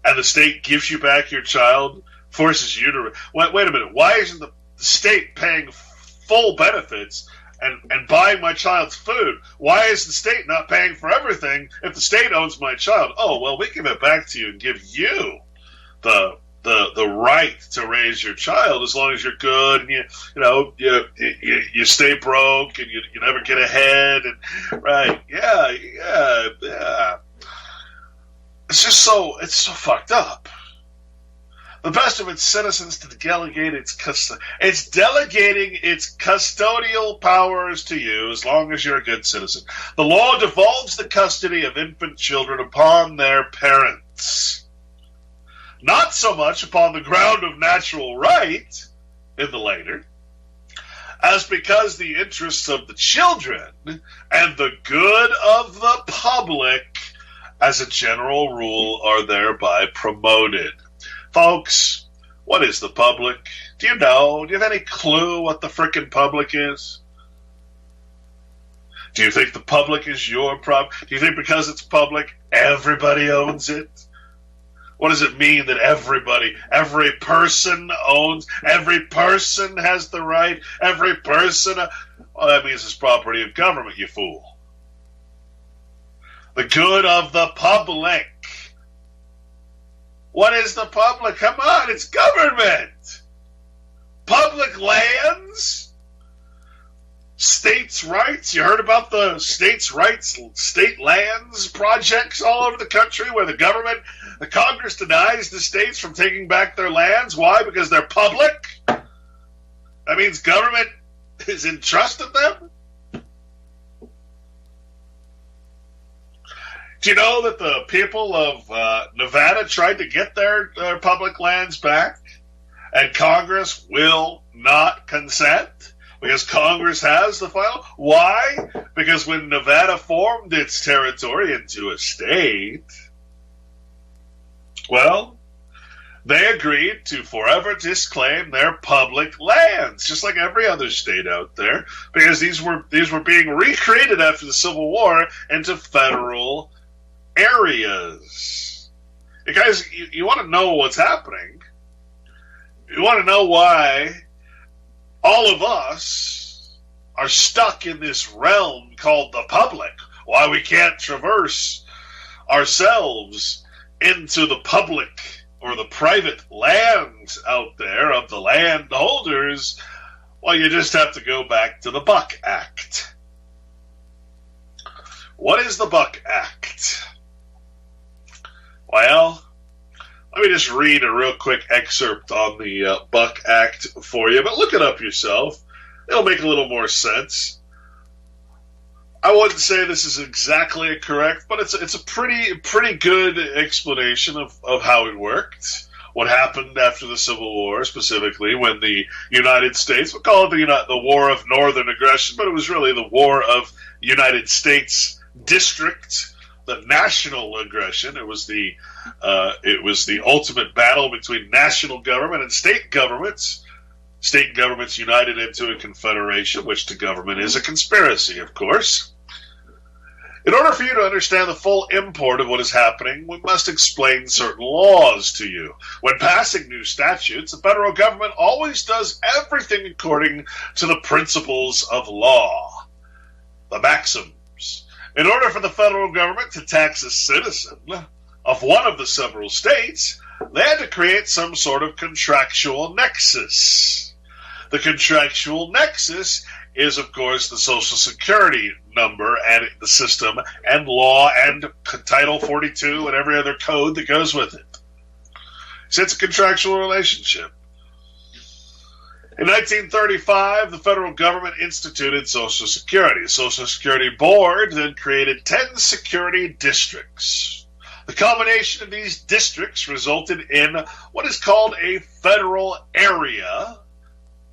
and the state gives you back your child, forces you to... Wait a minute, why isn't the state paying full benefits and buying my child's food? Why is the state not paying for everything if the state owns my child? Oh, well, we give it back to you and give you the right to raise your child as long as you're good and you stay broke and you never get ahead and right. Yeah. It's so fucked up. The best of its citizens to delegate it's delegating its custodial powers to you as long as you're a good citizen. The law devolves the custody of infant children upon their parents. Not so much upon the ground of natural right in the later, as because the interests of the children and the good of the public, as a general rule, are thereby promoted. Folks, what is the public? Do you know? Do you have any clue what the frickin' public is? Do you think the public is your problem? Do you think because it's public, everybody owns it? What does it mean that every person owns, every person has the right, every person... Well, that means it's property of government, you fool. The good of the public. What is the public? Come on, it's government. Public lands. States' rights. You heard about the states' rights, state lands projects all over the country where the Congress denies the states from taking back their lands. Why? Because they're public? That means government has entrusted them? Do you know that the people of Nevada tried to get their public lands back? And Congress will not consent? Because Congress has the final. Why? Because when Nevada formed its territory into a state, well, they agreed to forever disclaim their public lands, just like every other state out there, because these were being recreated after the Civil War into federal areas. You guys, you want to know what's happening? You want to know why all of us are stuck in this realm called the public? Why we can't traverse ourselves into the public or the private lands out there of the landholders? Well, you just have to go back to the Buck Act. What is the Buck Act? Well, let me just read a real quick excerpt on the Buck Act for you, but look it up yourself. It'll make a little more sense. I wouldn't say this is exactly correct, but it's a pretty good explanation of how it worked. What happened after the Civil War, specifically when the United States, we'll call it the War of Northern Aggression, but it was really the War of United States District, the national aggression. It was the ultimate battle between national government and state governments State governments united into a confederation, which to government is a conspiracy, of course. In order for you to understand the full import of what is happening, we must explain certain laws to you. When passing new statutes, the federal government always does everything according to the principles of law, the maxims. In order for the federal government to tax a citizen of one of the several states, they had to create some sort of contractual nexus. The contractual nexus is, of course, the Social Security number and the system and law and Title 42 and every other code that goes with it. So it's a contractual relationship. In 1935, the federal government instituted Social Security. The Social Security Board then created 10 security districts. The combination of these districts resulted in what is called a federal area,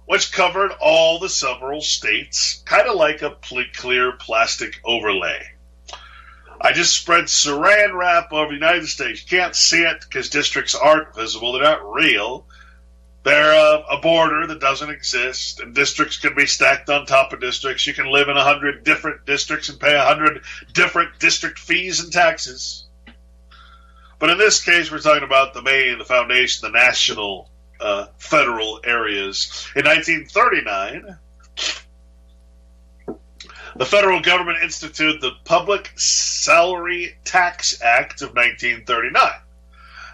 which covered all the several states, kind of like a clear plastic overlay. I just spread saran wrap over the United States. You can't see it because districts aren't visible. They're not real. They're a border that doesn't exist, and districts can be stacked on top of districts. You can live in 100 different districts and pay 100 different district fees and taxes. But in this case, we're talking about the foundation, the national federal areas. In 1939, the federal government instituted the Public Salary Tax Act of 1939.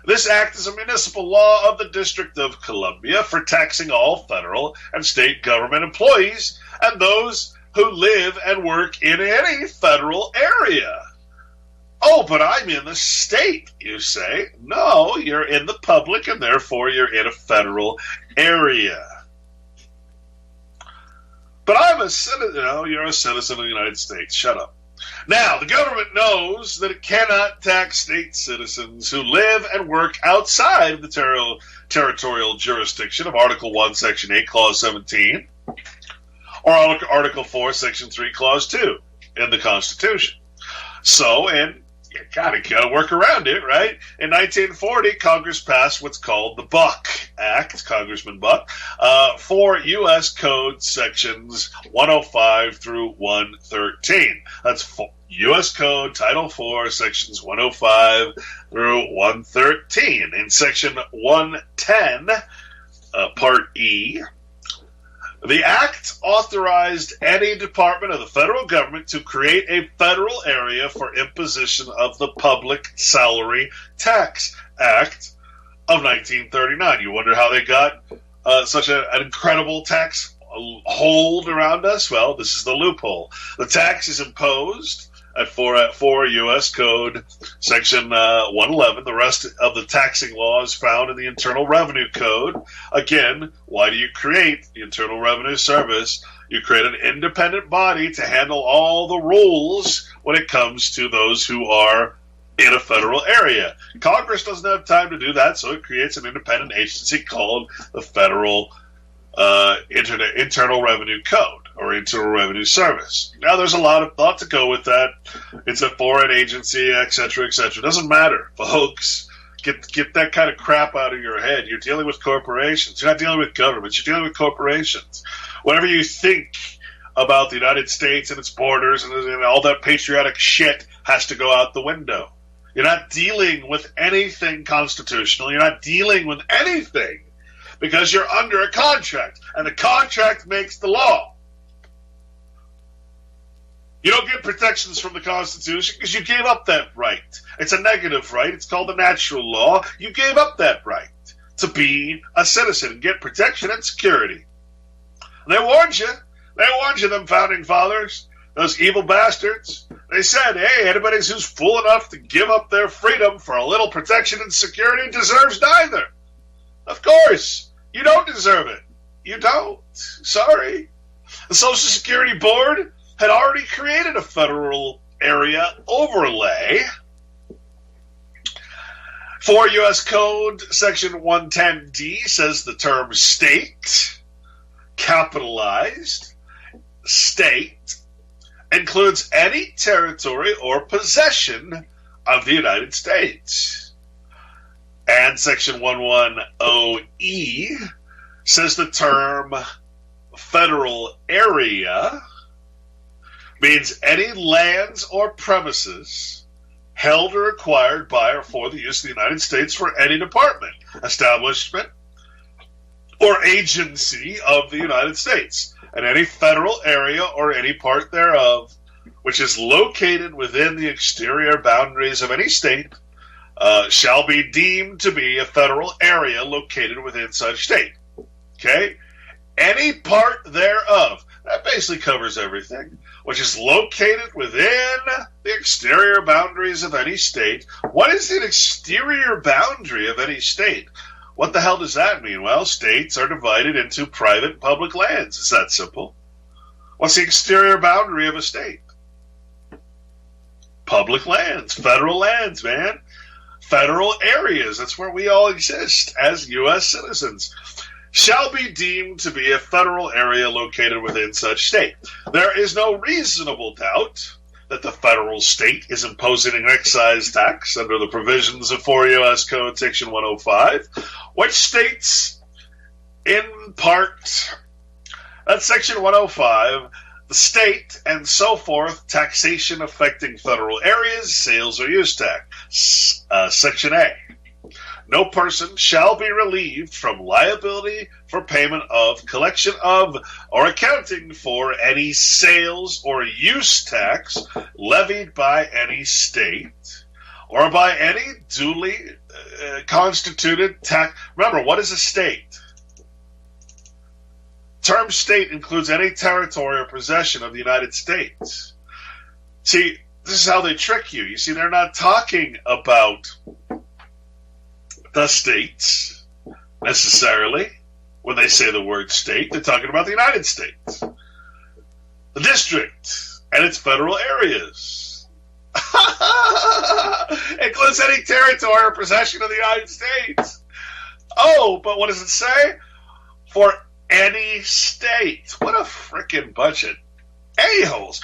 This act is a municipal law of the District of Columbia for taxing all federal and state government employees and those who live and work in any federal area. Oh, but I'm in the state, you say. No, you're in the public, and therefore you're in a federal area. But I'm a citizen. No, you're a citizen of the United States. Shut up. Now, the government knows that it cannot tax state citizens who live and work outside of the territorial jurisdiction of Article 1, Section 8, Clause 17, or Article 4, Section 3, Clause 2 in the Constitution. So, and you gotta work around it, right? In 1940, Congress passed what's called the Buck Act, Congressman Buck, for U.S. Code sections 105 through 113. That's U.S. Code Title 4, sections 105 through 113. In section 110, Part E, the Act authorized any department of the federal government to create a federal area for imposition of the Public Salary Tax Act of 1939. You wonder how they got such an incredible tax hold around us? Well, this is the loophole. The tax is imposed at 4 U.S. Code Section 111. The rest of the taxing law is found in the Internal Revenue Code. Again, why do you create the Internal Revenue Service? You create an independent body to handle all the rules when it comes to those who are in a federal area. Congress doesn't have time to do that, so it creates an independent agency called the Federal Internal Revenue Code, or Internal Revenue Service. Now, there's a lot of thought to go with that. It's a foreign agency, etc., etc. It doesn't matter, folks. Get that kind of crap out of your head. You're dealing with corporations. You're not dealing with governments. You're dealing with corporations. Whatever you think about the United States and its borders and all that patriotic shit has to go out the window. You're not dealing with anything constitutional. You're not dealing with anything because you're under a contract, and the contract makes the law. You don't get protections from the Constitution because you gave up that right. It's a negative right. It's called the natural law. You gave up that right to be a citizen and get protection and security. And they warned you. They warned you, them founding fathers, those evil bastards. They said, hey, anybody who's fool enough to give up their freedom for a little protection and security deserves neither. Of course. You don't deserve it. You don't. Sorry. The Social Security Board had already created a federal area overlay. 4 U.S. Code Section 110D says the term state, capitalized, state, includes any territory or possession of the United States. And Section 110E says the term federal area means any lands or premises held or acquired by or for the use of the United States for any department, establishment, or agency of the United States, and any federal area or any part thereof which is located within the exterior boundaries of any state shall be deemed to be a federal area located within such state. Okay? Any part thereof. That basically covers everything. Which is located within the exterior boundaries of any state. What is the exterior boundary of any state? What the hell does that mean? Well, states are divided into private and public lands. It's that simple. What's the exterior boundary of a state? Public lands, federal lands, man. Federal areas. That's where we all exist as U.S. citizens. Shall be deemed to be a federal area located within such state. There is no reasonable doubt that the federal state is imposing an excise tax under the provisions of 4 U.S. Code Section 105, which states in part, that's Section 105, the state and so forth, taxation affecting federal areas, sales or use tax. Section A. No person shall be relieved from liability for payment of, collection of, or accounting for any sales or use tax levied by any state or by any duly constituted tax. Remember, what is a state? Term state includes any territory or possession of the United States. See, this is how they trick you. You see, they're not talking about the states, necessarily. When they say the word state, they're talking about the United States. The district and its federal areas. Includes any territory or possession of the United States. Oh, but what does it say? For any state. What a frickin' bunch of a-holes.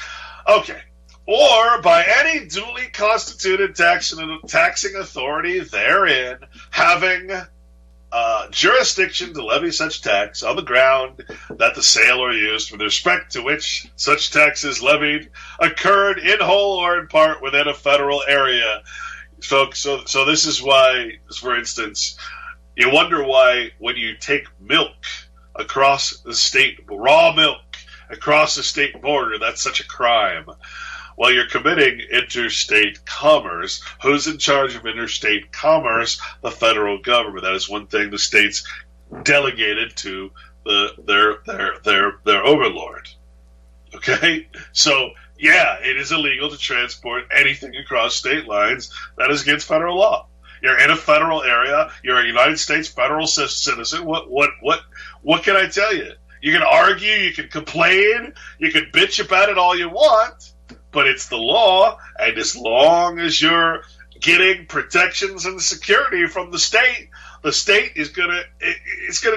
Okay. Or by any duly constituted taxing authority therein having jurisdiction to levy such tax on the ground that the sale or use with respect to which such tax is levied occurred in whole or in part within a federal area. So this is why, for instance, you wonder why when you take milk across the state, raw milk across the state border, that's such a crime. Well, you're committing interstate commerce. Who's in charge of interstate commerce? The federal government. That is one thing the states delegated to their overlord. Okay? So, yeah, it is illegal to transport anything across state lines. That is against federal law. You're in a federal area. You're a United States federal citizen. What can I tell you? You can argue, you can complain, you can bitch about it all you want, but it's the law, and as long as you're getting protections and security from the state is gonna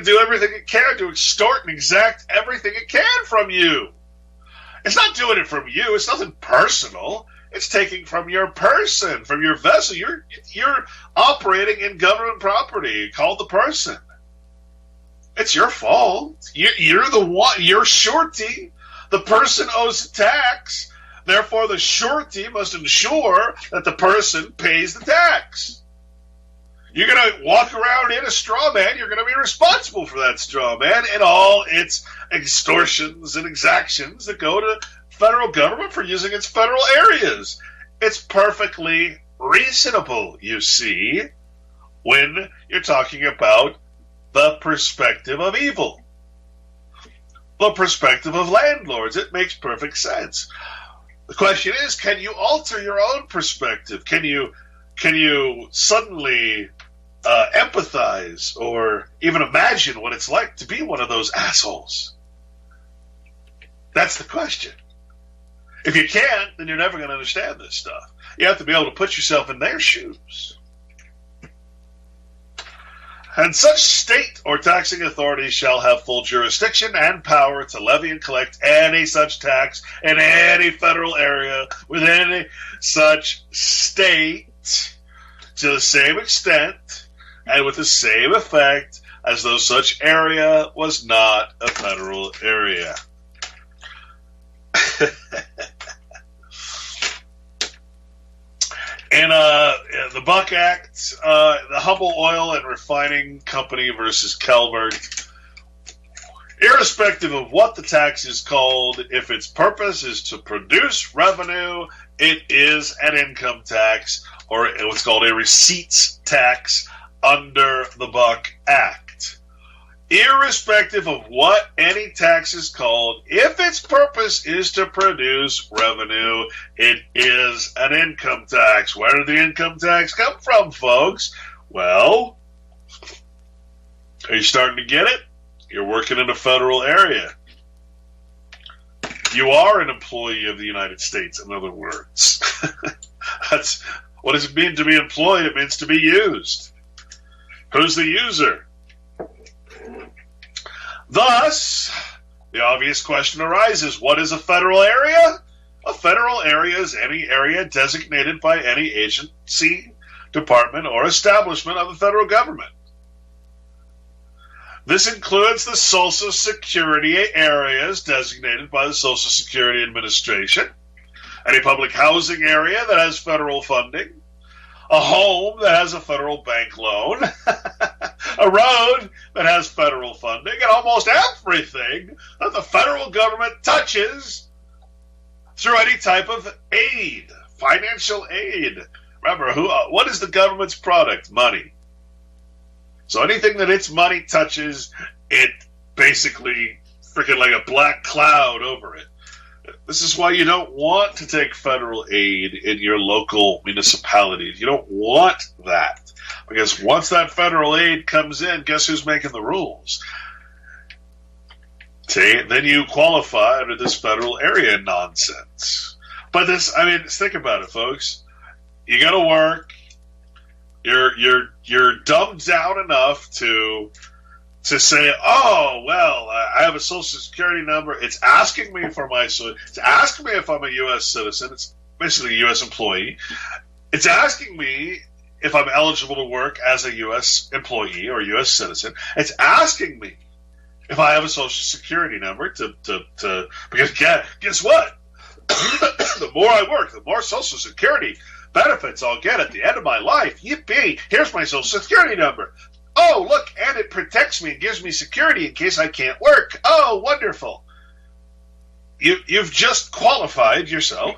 do everything it can to extort and exact everything it can from you. It's not doing it from you. It's nothing personal. It's taking from your person, from your vessel. You're operating in government property called the person. It's your fault. You're the one. You're surety. The person owes the tax. Therefore, the surety must ensure that the person pays the tax. You're going to walk around in a straw man. You're going to be responsible for that straw man and all its extortions and exactions that go to federal government for using its federal areas. It's perfectly reasonable, you see, when you're talking about the perspective of evil. The perspective of landlords. It makes perfect sense. The question is, can you alter your own perspective? Can you suddenly empathize or even imagine what it's like to be one of those assholes? That's the question. If you can't, then you're never going to understand this stuff. You have to be able to put yourself in their shoes. And such state or taxing authority shall have full jurisdiction and power to levy and collect any such tax in any federal area within any such state to the same extent and with the same effect as though such area was not a federal area. In the Buck Act, the Humble Oil and Refining Company versus Calvert, irrespective of what the tax is called, if its purpose is to produce revenue, it is an income tax, or what's called a receipts tax under the Buck Act. Irrespective of what any tax is called, if its purpose is to produce revenue, it is an income tax. Where did the income tax come from, folks? Well, are you starting to get it? You're working in a federal area. You are an employee of the United States, in other words. That's what does it mean to be employed? It means to be used. Who's the user? Thus, the obvious question arises, what is a federal area? A federal area is any area designated by any agency, department, or establishment of the federal government. This includes the Social Security areas designated by the Social Security Administration, any public housing area that has federal funding, a home that has a federal bank loan, a road that has federal funding, and almost everything that the federal government touches through any type of aid, financial aid. Remember, what is the government's product? Money. So anything that its money touches, it basically freaking like a black cloud over it. This is why you don't want to take federal aid in your local municipalities. You don't want that. Because once that federal aid comes in, guess who's making the rules? Then you qualify under this federal area nonsense. But think about it, folks. You got to work. You're dumbed down enough to say, oh, well, I have a Social Security number. It's asking me for it's asking me if I'm a U.S. citizen. It's basically a U.S. employee. It's asking me if I'm eligible to work as a U.S. employee or U.S. citizen. It's asking me if I have a Social Security number because guess what? The more I work, the more Social Security benefits I'll get at the end of my life. Yippee! Here's my Social Security number. Oh, look, and it protects me and gives me security in case I can't work. Oh, wonderful. You've just qualified yourself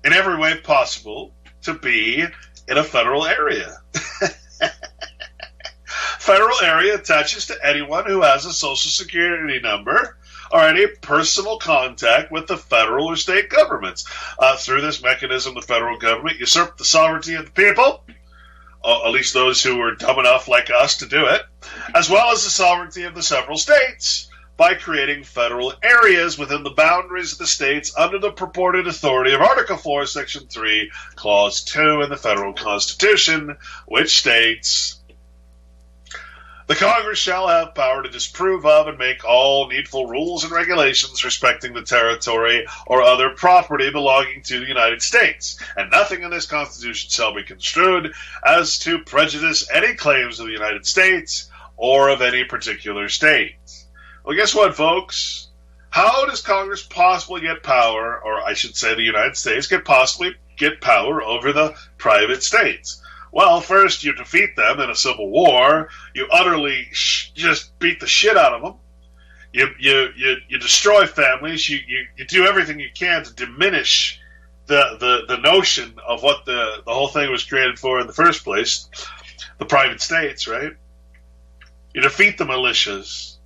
in every way possible to be in a federal area. Federal area attaches to anyone who has a Social Security number or any personal contact with the federal or state governments. Through this mechanism, the federal government usurped the sovereignty of the people, at least those who were dumb enough like us to do it, as well as the sovereignty of the several states, by creating federal areas within the boundaries of the states under the purported authority of Article 4, Section 3, Clause 2 in the Federal Constitution, which states, the Congress shall have power to disapprove of and make all needful rules and regulations respecting the territory or other property belonging to the United States, and nothing in this Constitution shall be construed as to prejudice any claims of the United States or of any particular state. Well, guess what, folks? How does Congress possibly get power, or I should say the United States possibly get power over the private states? Well, first you defeat them in a civil war. You utterly just beat the shit out of them. You destroy families. You do everything you can to diminish the notion of what the whole thing was created for in the first place, the private states, right? You defeat the militias.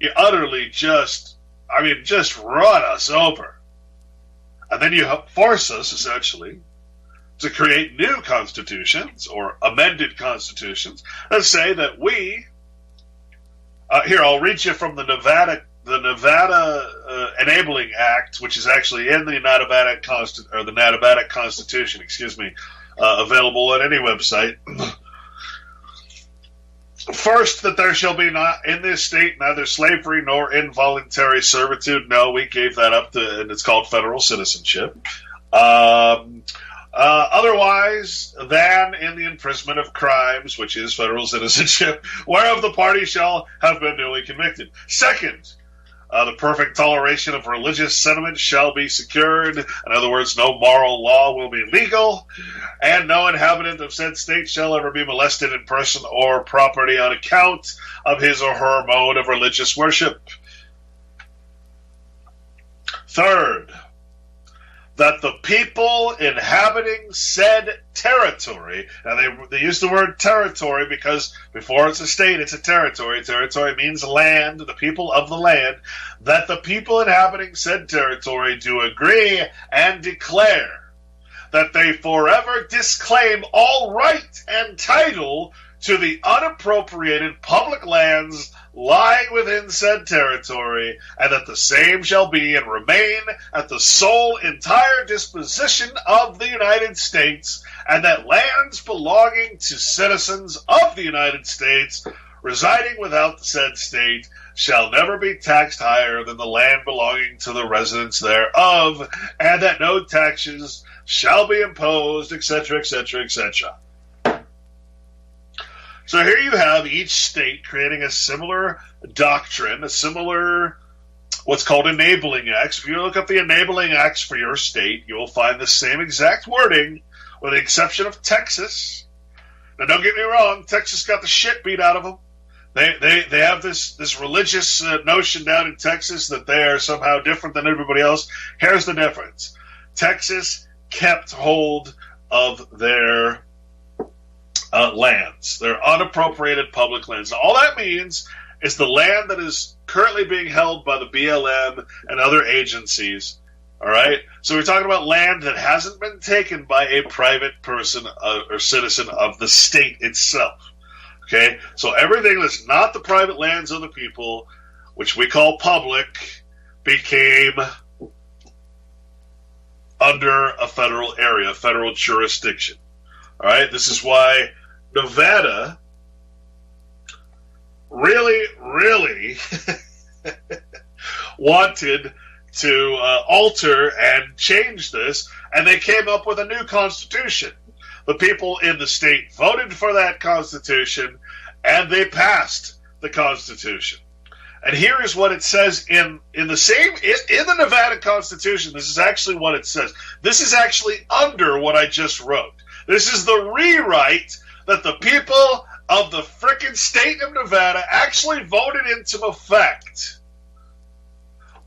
You utterly just run us over. And then you force us, essentially, to create new constitutions or amended constitutions that say that we, here I'll read you from the Nevada Enabling Act, which is actually in the Nevada Constitution, available at any website. First, that there shall be not in this state neither slavery nor involuntary servitude. No, we gave that up and it's called federal citizenship. otherwise than in the imprisonment of crimes, which is federal citizenship, whereof the party shall have been newly convicted. Second, the perfect toleration of religious sentiment shall be secured. In other words, no moral law will be legal, and no inhabitant of said state shall ever be molested in person or property on account of his or her mode of religious worship. Third, that the people inhabiting said territory, now they use the word territory because before it's a state, it's a territory. Territory means land, the people of the land. That the people inhabiting said territory do agree and declare that they forever disclaim all right and title to the unappropriated public lands lying within said territory, and that the same shall be and remain at the sole entire disposition of the United States, and that lands belonging to citizens of the United States residing without the said state shall never be taxed higher than the land belonging to the residents thereof, and that no taxes shall be imposed, etc., etc., etc. So here you have each state creating a similar doctrine, a similar what's called enabling acts. If you look up the enabling acts for your state, you will find the same exact wording, with the exception of Texas. Now, don't get me wrong, Texas got the shit beat out of them. They have this religious notion down in Texas that they are somehow different than everybody else. Here's the difference. Texas kept hold of their lands. They're unappropriated public lands. Now, all that means is the land that is currently being held by the BLM and other agencies. All right? So we're talking about land that hasn't been taken by a private person or citizen of the state itself. Okay? So everything that's not the private lands of the people, which we call public, became under a federal area, a federal jurisdiction. All right? This is why Nevada really wanted to alter and change this, and they came up with a new constitution. The people in the state voted for that constitution, and they passed the constitution. And here is what it says in the the Nevada Constitution. This is actually what it says. This is actually under what I just wrote. This is the rewrite that the people of the frickin' state of Nevada actually voted into effect,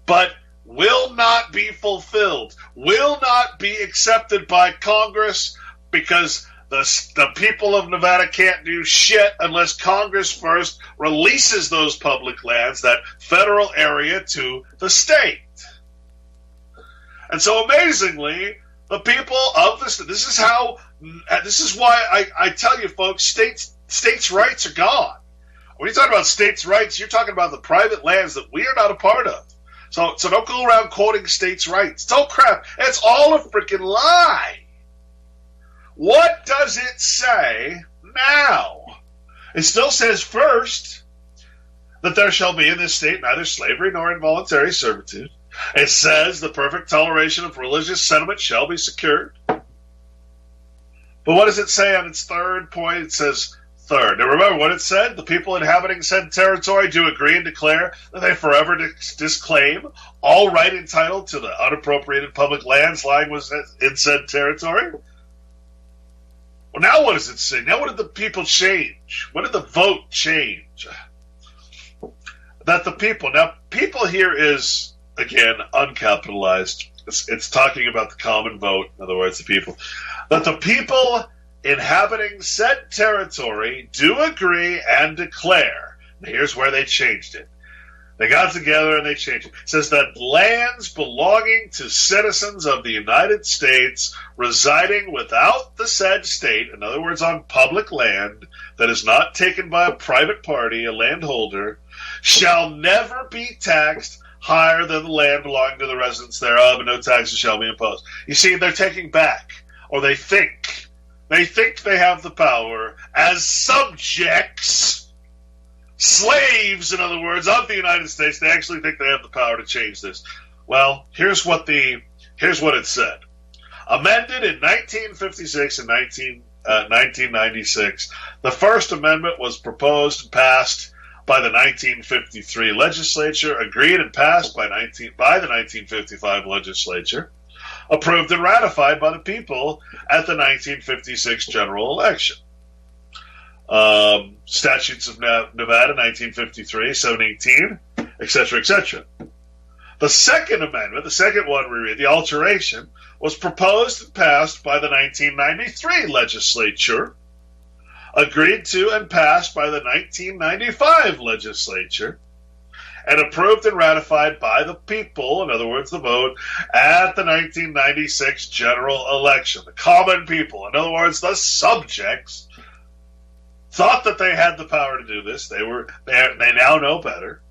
but will not be fulfilled, will not be accepted by Congress, because the people of Nevada can't do shit unless Congress first releases those public lands, that federal area, to the state. And so amazingly, the people of this is why I tell you folks, states' rights are gone. When you talk about states' rights, you're talking about the private lands that we are not a part of. So don't go around quoting states' rights. It's all crap. It's all a freaking lie. What does it say now? It still says first that there shall be in this state neither slavery nor involuntary servitude. It says the perfect toleration of religious sentiment shall be secured. But what does it say on its third point? It says third. Now remember what it said? The people inhabiting said territory do agree and declare that they forever disclaim all right and title to the unappropriated public lands lying in said territory. Well, now what does it say? Now what did the people change? What did the vote change? That the people, now people here is, again, uncapitalized. It's talking about the common vote, in other words, the people. That the people inhabiting said territory do agree and declare. Now here's where they changed it. They got together and they changed it. It says that lands belonging to citizens of the United States residing without the said state, in other words, on public land that is not taken by a private party, a landholder, shall never be taxed higher than the land belonging to the residents thereof, and no taxes shall be imposed. You see, they're taking back, or they think they have the power as subjects, slaves, in other words, of the United States. They actually think they have the power to change this. Well, here's what it said. Amended in 1956 and 1996. The First Amendment was proposed and passed by the 1953 legislature, agreed and passed by the 1955 legislature, approved and ratified by the people at the 1956 general election. Statutes of Nevada, 1953, 718, etc., etc. The Second Amendment, the second one we read, the alteration, was proposed and passed by the 1993 legislature, agreed to and passed by the 1995 legislature, and approved and ratified by the people, in other words, the vote, at the 1996 general election. The common people, in other words, the subjects, thought that they had the power to do this. They now know better.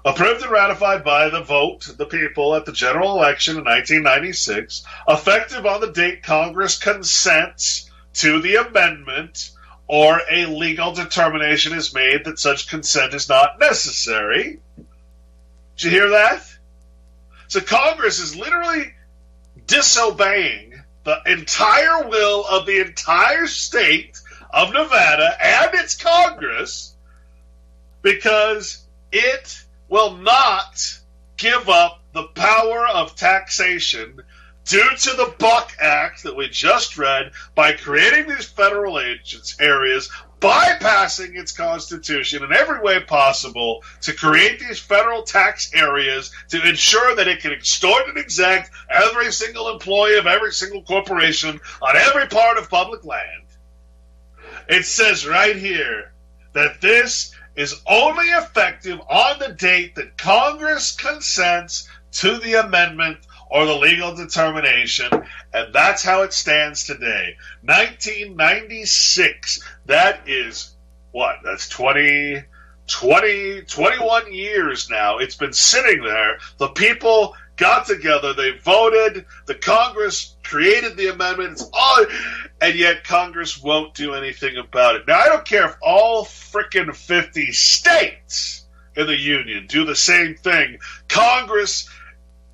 Approved and ratified by the vote, the people, at the general election in 1996, effective on the date Congress consents to the amendment or a legal determination is made that such consent is not necessary. Did you hear that? So Congress is literally disobeying the entire will of the entire state of Nevada and its Congress because it will not give up the power of taxation due to the Buck Act that we just read by creating these federal areas, bypassing its constitution in every way possible to create these federal tax areas to ensure that it can extort and exact every single employee of every single corporation on every part of public land. It says right here that this is only effective on the date that Congress consents to the amendment or the legal determination, and that's how it stands today. 1996, that is, what, that's 21 years now. It's been sitting there. The people got together, they voted, the Congress created the amendment, it's all, and yet Congress won't do anything about it. Now, I don't care if all frickin' 50 states in the Union do the same thing. Congress,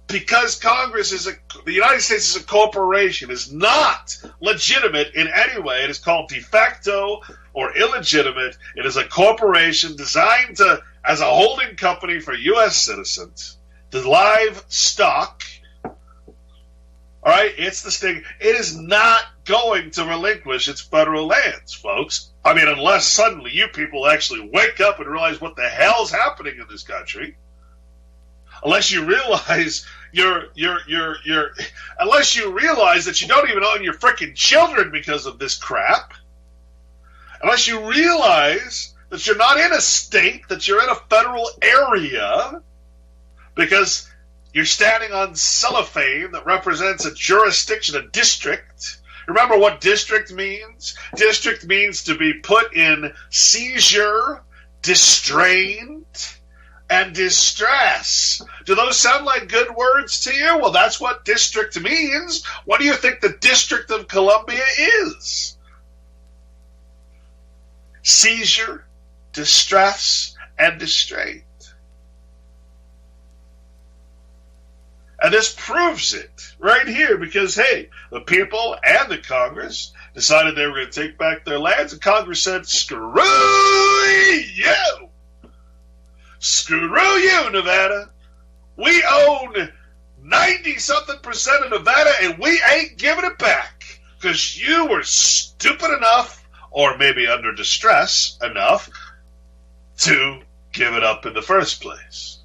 because the United States is a corporation, is not legitimate in any way. It is called de facto or illegitimate. It is a corporation designed as a holding company for U.S. citizens. The live stock, all right, it's the sting. It is not going to relinquish its federal lands, folks. I mean, unless suddenly you people actually wake up and realize what the hell's happening in this country. Unless you realize unless you realize that you don't even own your freaking children because of this crap. Unless you realize that you're not in a state, that you're in a federal area, because you're standing on cellophane that represents a jurisdiction, a district. Remember what district means? District means to be put in seizure, distrained, and distress. Do those sound like good words to you? Well, that's what district means. What do you think the District of Columbia is? Seizure, distress, and distraint. And this proves it right here because, hey, the people and the Congress decided they were going to take back their lands, and Congress said, screw you! Screw you, Nevada. We own 90-something% of Nevada, and we ain't giving it back because you were stupid enough, or maybe under distress enough, to give it up in the first place.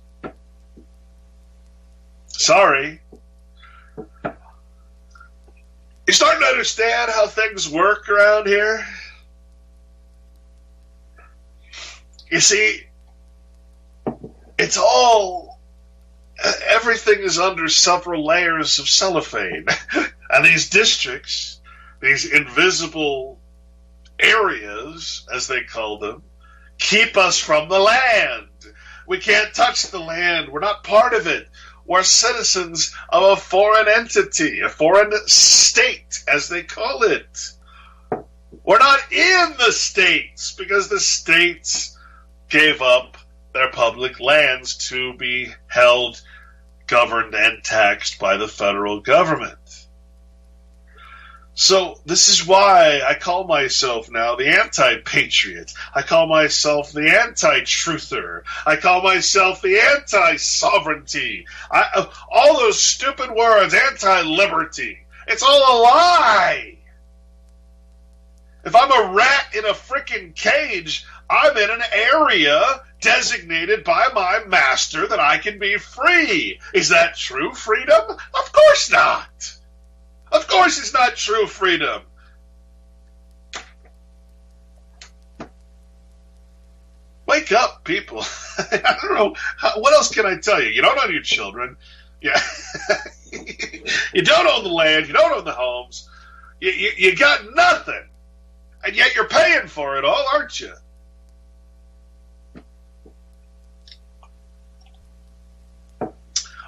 Sorry. You starting to understand how things work around here? You see, it's all, everything is under several layers of cellophane. And these districts, these invisible areas, as they call them, keep us from the land. We can't touch the land. We're not part of it. We're citizens of a foreign entity, a foreign state, as they call it. We're not in the states because the states gave up their public lands to be held governed and taxed by the federal government. So this is why I call myself now the anti-patriot. I call myself the anti-truther. I call myself the anti-sovereignty. All those stupid words, anti-liberty. It's all a lie. If I'm a rat in a frickin' cage, I'm in an area designated by my master that I can be free. Is that true freedom? Of course not. Of course it's not true freedom. Wake up, people. I don't know. What else can I tell you? You don't own your children. Yeah. You don't own the land. You don't own the homes. You got nothing. And yet you're paying for it all, aren't you?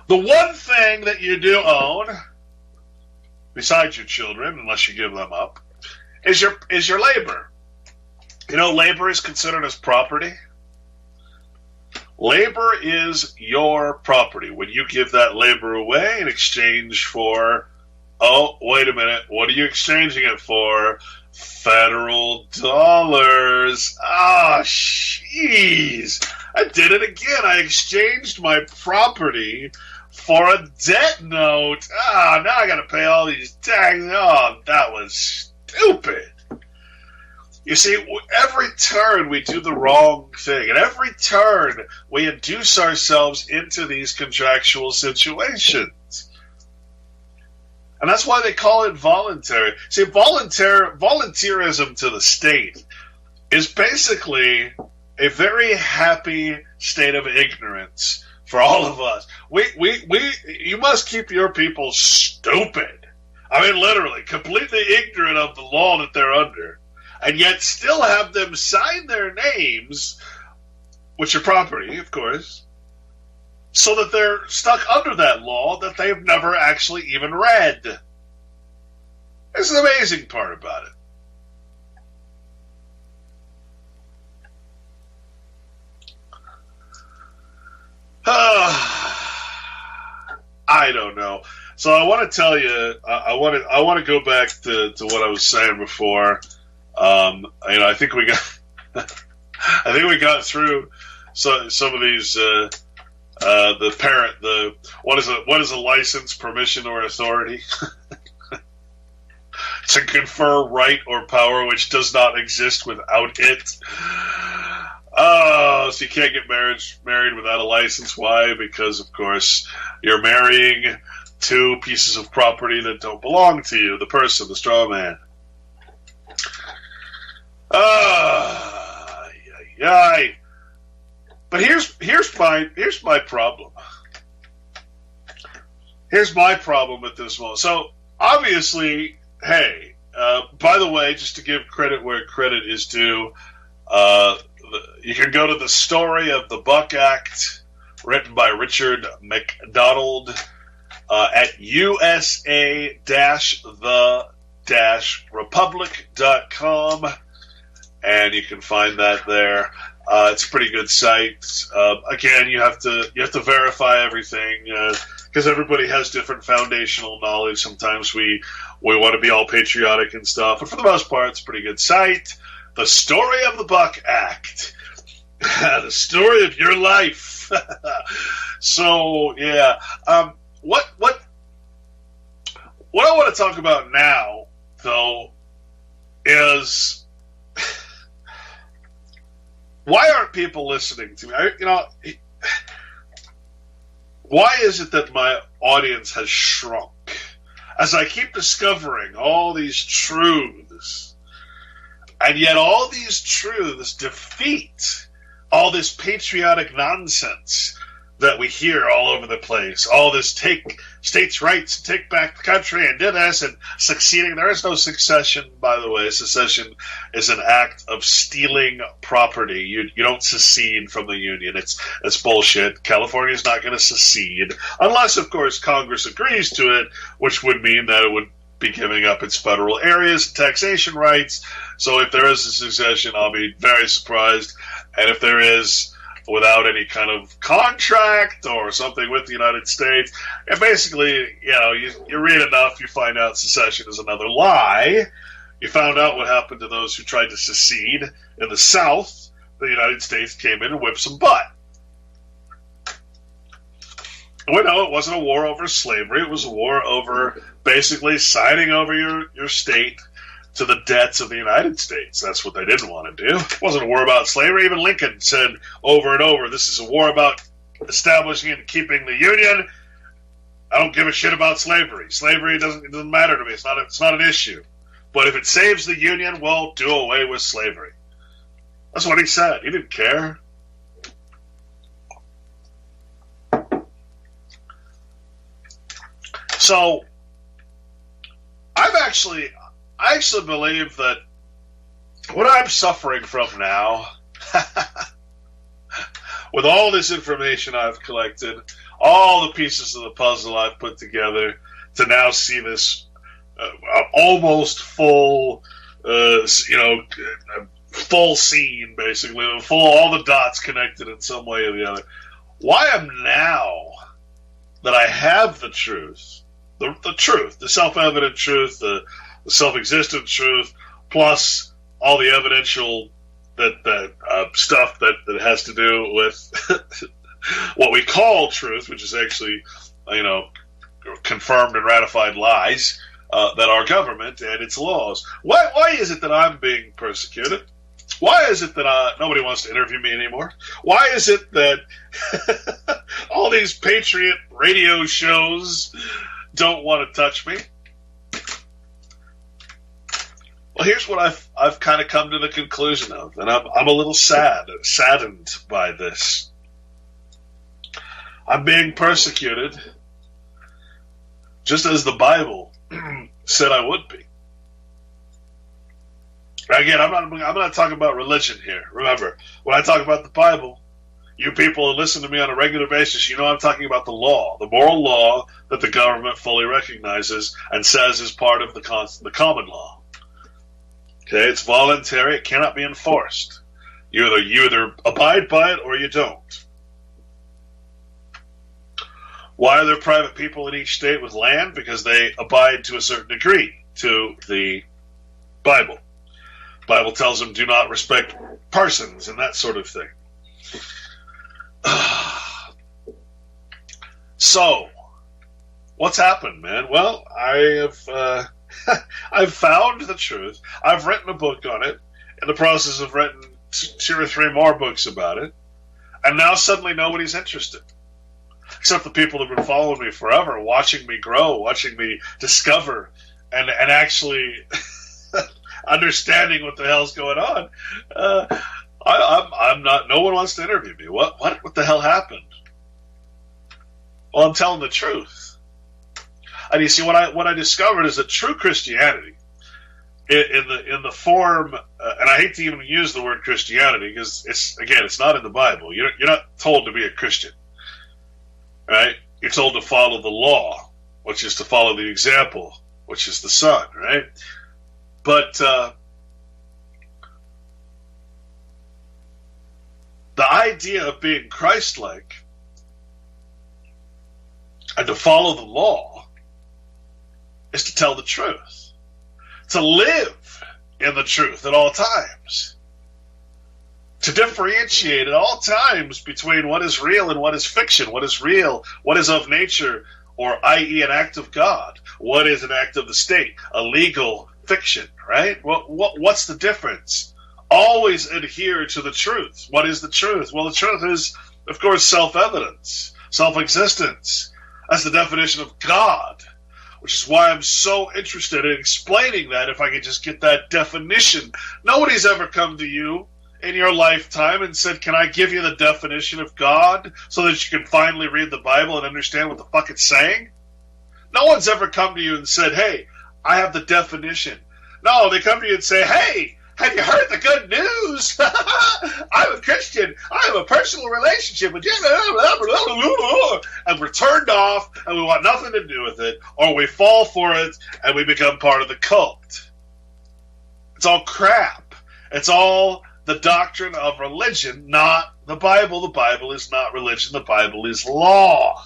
The one thing that you do own, besides your children, unless you give them up, is your labor. You know, labor is considered as property. Labor is your property. When you give that labor away in exchange for, oh, wait a minute, what are you exchanging it for? Federal dollars. Ah, jeez. I did it again. I exchanged my property for a debt note. Ah, now I got to pay all these taxes. Oh, that was stupid. You see, every turn we do the wrong thing, and every turn we induce ourselves into these contractual situations. And that's why they call it voluntary. See, volunteerism to the state is basically a very happy state of ignorance for all of us. You must keep your people stupid. I mean, literally, completely ignorant of the law that they're under, and yet still have them sign their names, which are property, of course, so that they're stuck under that law that they've never actually even read. This is the amazing part about it. I don't know. So I want to tell you, I want to go back to what I was saying before. I think we got, through some of these. What is a license, permission, or authority? To confer right or power which does not exist without it. Oh, so you can't get married without a license. Why? Because, of course, you're marrying two pieces of property that don't belong to you, the person, the straw man. But here's my problem. Here's my problem at this moment. So, obviously, hey, by the way, just to give credit where credit is due, you can go to the Story of the Buck Act, written by Richard McDonald, at usa-the-republic.com, and you can find that there. It's a pretty good site. Again, you have to verify everything, because everybody has different foundational knowledge. Sometimes we want to be all patriotic and stuff, but for the most part, it's a pretty good site. The Story of the Buck Act. The story of your life. So, yeah. What I want to talk about now, though, is why aren't people listening to me? Why is it that my audience has shrunk as I keep discovering all these truths, and yet all these truths defeat all this patriotic nonsense that we hear all over the place? All this take states' rights, take back the country, and do this, and succeeding. There is no succession, by the way. Secession is an act of stealing property. You don't secede from the Union. It's bullshit. California is not going to secede, unless, of course, Congress agrees to it, which would mean that it would be giving up its federal areas and taxation rights. So if there is a secession, I'll be very surprised. And if there is, without any kind of contract or something with the United States. And basically, you read enough, you find out secession is another lie. You found out what happened to those who tried to secede in the South. The United States came in and whipped some butt. We know it wasn't a war over slavery. It was a war over basically signing over your state to the debts of the United States. That's what they didn't want to do. It wasn't a war about slavery. Even Lincoln said over and over, this is a war about establishing and keeping the Union. I don't give a shit about slavery. Slavery doesn't matter to me. It's not an issue. But if it saves the Union, well, do away with slavery. That's what he said. He didn't care. So, I actually believe that what I'm suffering from now, with all this information I've collected, all the pieces of the puzzle I've put together to now see this almost full, full scene, basically, all the dots connected in some way or the other. Why am now that I have the truth, the truth, the self-evident truth, the self-existent truth, plus all the evidential stuff that has to do with what we call truth, which is actually, confirmed and ratified lies that our government and its laws. Why is it that I'm being persecuted? Why is it that nobody wants to interview me anymore? Why is it that all these patriot radio shows don't want to touch me? Well, here's what I've kind of come to the conclusion of, and I'm a little saddened by this. I'm being persecuted just as the Bible said I would be. Again, I'm not talking about religion here. Remember, when I talk about the Bible, you people who listen to me on a regular basis, you know I'm talking about the law, the moral law that the government fully recognizes and says is part of the common law. Okay, it's voluntary. It cannot be enforced. You either abide by it or you don't. Why are there private people in each state with land? Because they abide to a certain degree to the Bible. The Bible tells them do not respect persons and that sort of thing. So, what's happened, man? Well, I've found the truth. I've written a book on it, in the process of writing 2 or 3 more books about it, and now suddenly nobody's interested. Except the people that have been following me forever, watching me grow, watching me discover, and actually understanding what the hell's going on. I'm not. No one wants to interview me. What the hell happened? Well, I'm telling the truth. And you see, what I discovered is that true Christianity, in the form, and I hate to even use the word Christianity because it's not in the Bible. You're not told to be a Christian, right? You're told to follow the law, which is to follow the example, which is the Son, right? But the idea of being Christ-like and to follow the law is to tell the truth, to live in the truth at all times, to differentiate at all times between what is real and what is fiction, what is real, what is of nature, or i.e. an act of God, what is an act of the state, a legal fiction, right? What's the difference? Always adhere to the truth. What is the truth? Well, the truth is, of course, self-evidence, self-existence. That's the definition of God, which is why I'm so interested in explaining that. If I could just get that definition. Nobody's ever come to you in your lifetime and said, can I give you the definition of God so that you can finally read the Bible and understand what the fuck it's saying? No one's ever come to you and said, hey, I have the definition. No, they come to you and say, hey, have you heard the good news? I'm a Christian. I have a personal relationship with Jesus. And we're turned off and we want nothing to do with it, or we fall for it and we become part of the cult. It's all crap. It's all the doctrine of religion, not the Bible is not religion. The Bible is law.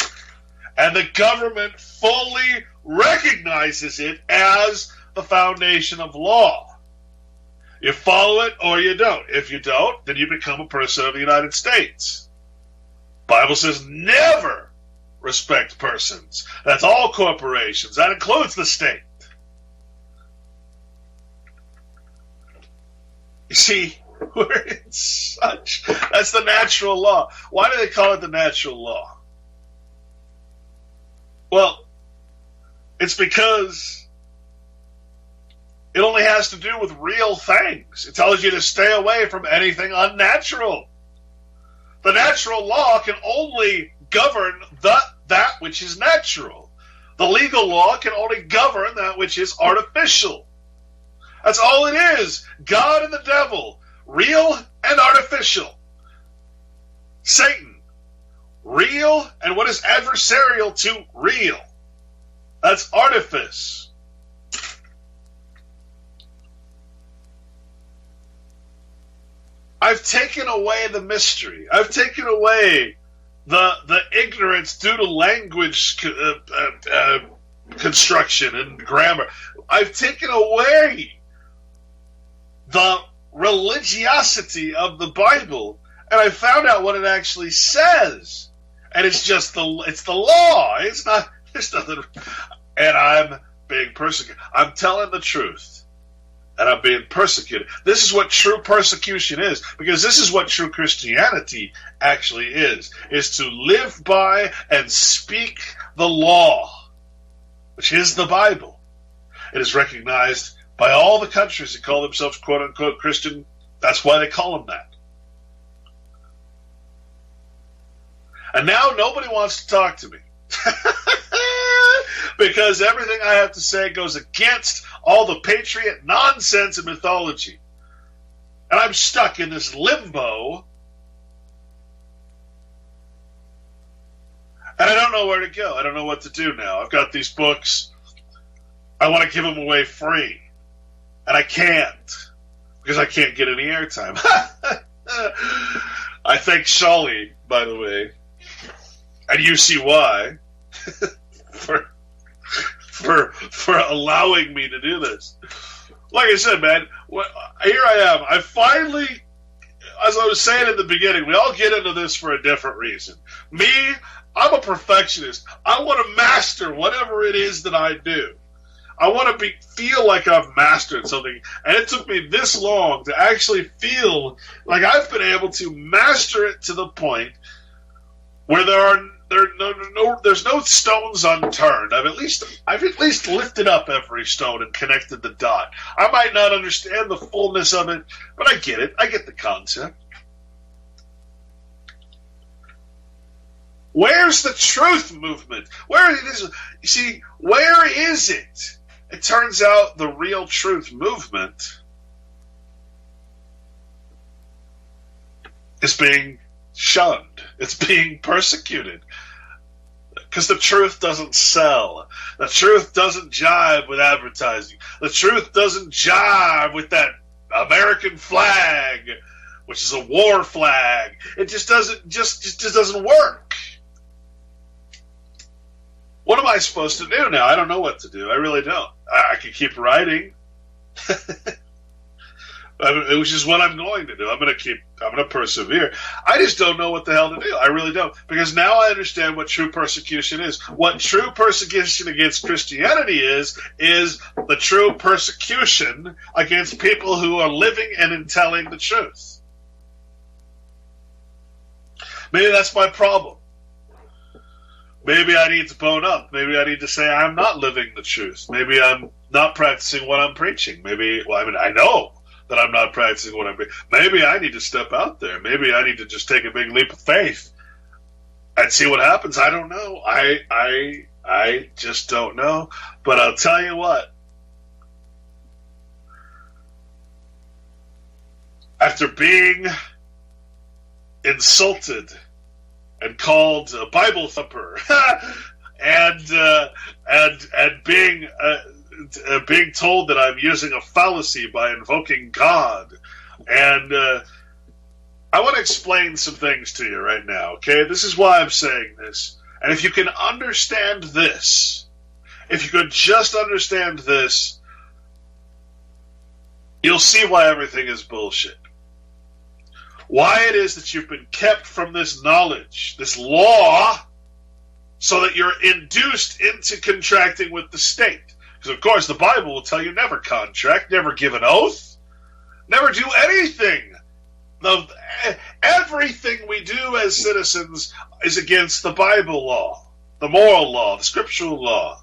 And the government fully recognizes it as the foundation of law. You follow it or you don't. If you don't, then you become a person of the United States. Bible says never respect persons. That's all corporations. That includes the state. You see, we're in such... That's the natural law. Why do they call it the natural law? Well, it's because it only has to do with real things. It tells you to stay away from anything unnatural. The natural law can only govern that which is natural. The legal law can only govern that which is artificial. That's all it is. God and the devil, real and artificial. Satan, real and what is adversarial to real. That's artifice. I've taken away the mystery. I've taken away the ignorance due to language construction and grammar. I've taken away the religiosity of the Bible, and I found out what it actually says. And it's just the law. It's not. There's nothing. And I'm being persecuted. I'm telling the truth, and I'm being persecuted. This is what true persecution is, because this is what true Christianity actually is to live by and speak the law, which is the Bible. It is recognized by all the countries that call themselves quote-unquote Christian. That's why they call them that. And now nobody wants to talk to me. Because everything I have to say goes against all the patriot nonsense and mythology. And I'm stuck in this limbo. And I don't know where to go. I don't know what to do now. I've got these books. I want to give them away free. And I can't. Because I can't get any airtime. I thank Shawley, by the way, and UCY for allowing me to do this. Like I said, man, here I am. I finally, as I was saying in the beginning, we all get into this for a different reason. Me, I'm a perfectionist. I want to master whatever it is that I do. I want to feel like I've mastered something, and it took me this long to actually feel like I've been able to master it to the point where there's no stones unturned. I've at least lifted up every stone and connected the dot. I might not understand the fullness of it, but I get it. I get the concept. Where's the truth movement? Where is it? It turns out the real truth movement is being shunned. It's being persecuted. Because the truth doesn't sell. The truth doesn't jive with advertising. The truth doesn't jive with that American flag, which is a war flag. It just doesn't work. What am I supposed to do now? I don't know what to do. I really don't. I can keep writing, which is what I'm going to do. I'm going to persevere. I just don't know what the hell to do. I really don't. Because now I understand what true persecution is. What true persecution against Christianity is the true persecution against people who are living and telling the truth. Maybe that's my problem. Maybe I need to bone up. Maybe I need to say I'm not living the truth. Maybe I'm not practicing what I'm preaching. I know that I'm not practicing what I'm preaching. Maybe I need to step out there. Maybe I need to just take a big leap of faith and see what happens. I don't know. I just don't know. But I'll tell you what. After being insulted and called a Bible thumper, and being told that I'm using a fallacy by invoking God, and I want to explain some things to you right now, okay? This is why I'm saying this. And if you can understand this, if you could just understand this, you'll see why everything is bullshit. Why it is that you've been kept from this knowledge, this law, so that you're induced into contracting with the state. Because, of course, the Bible will tell you never contract, never give an oath, never do anything. Everything we do as citizens is against the Bible law, the moral law, the scriptural law,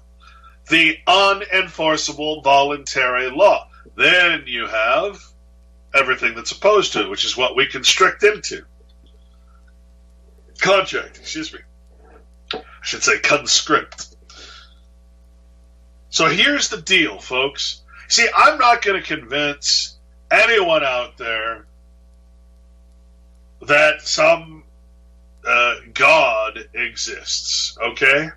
the unenforceable voluntary law. Then you have everything that's opposed to it, which is what we constrict into. Contract, excuse me. I should say conscript. So here's the deal, folks. See, I'm not going to convince anyone out there that some God exists, okay?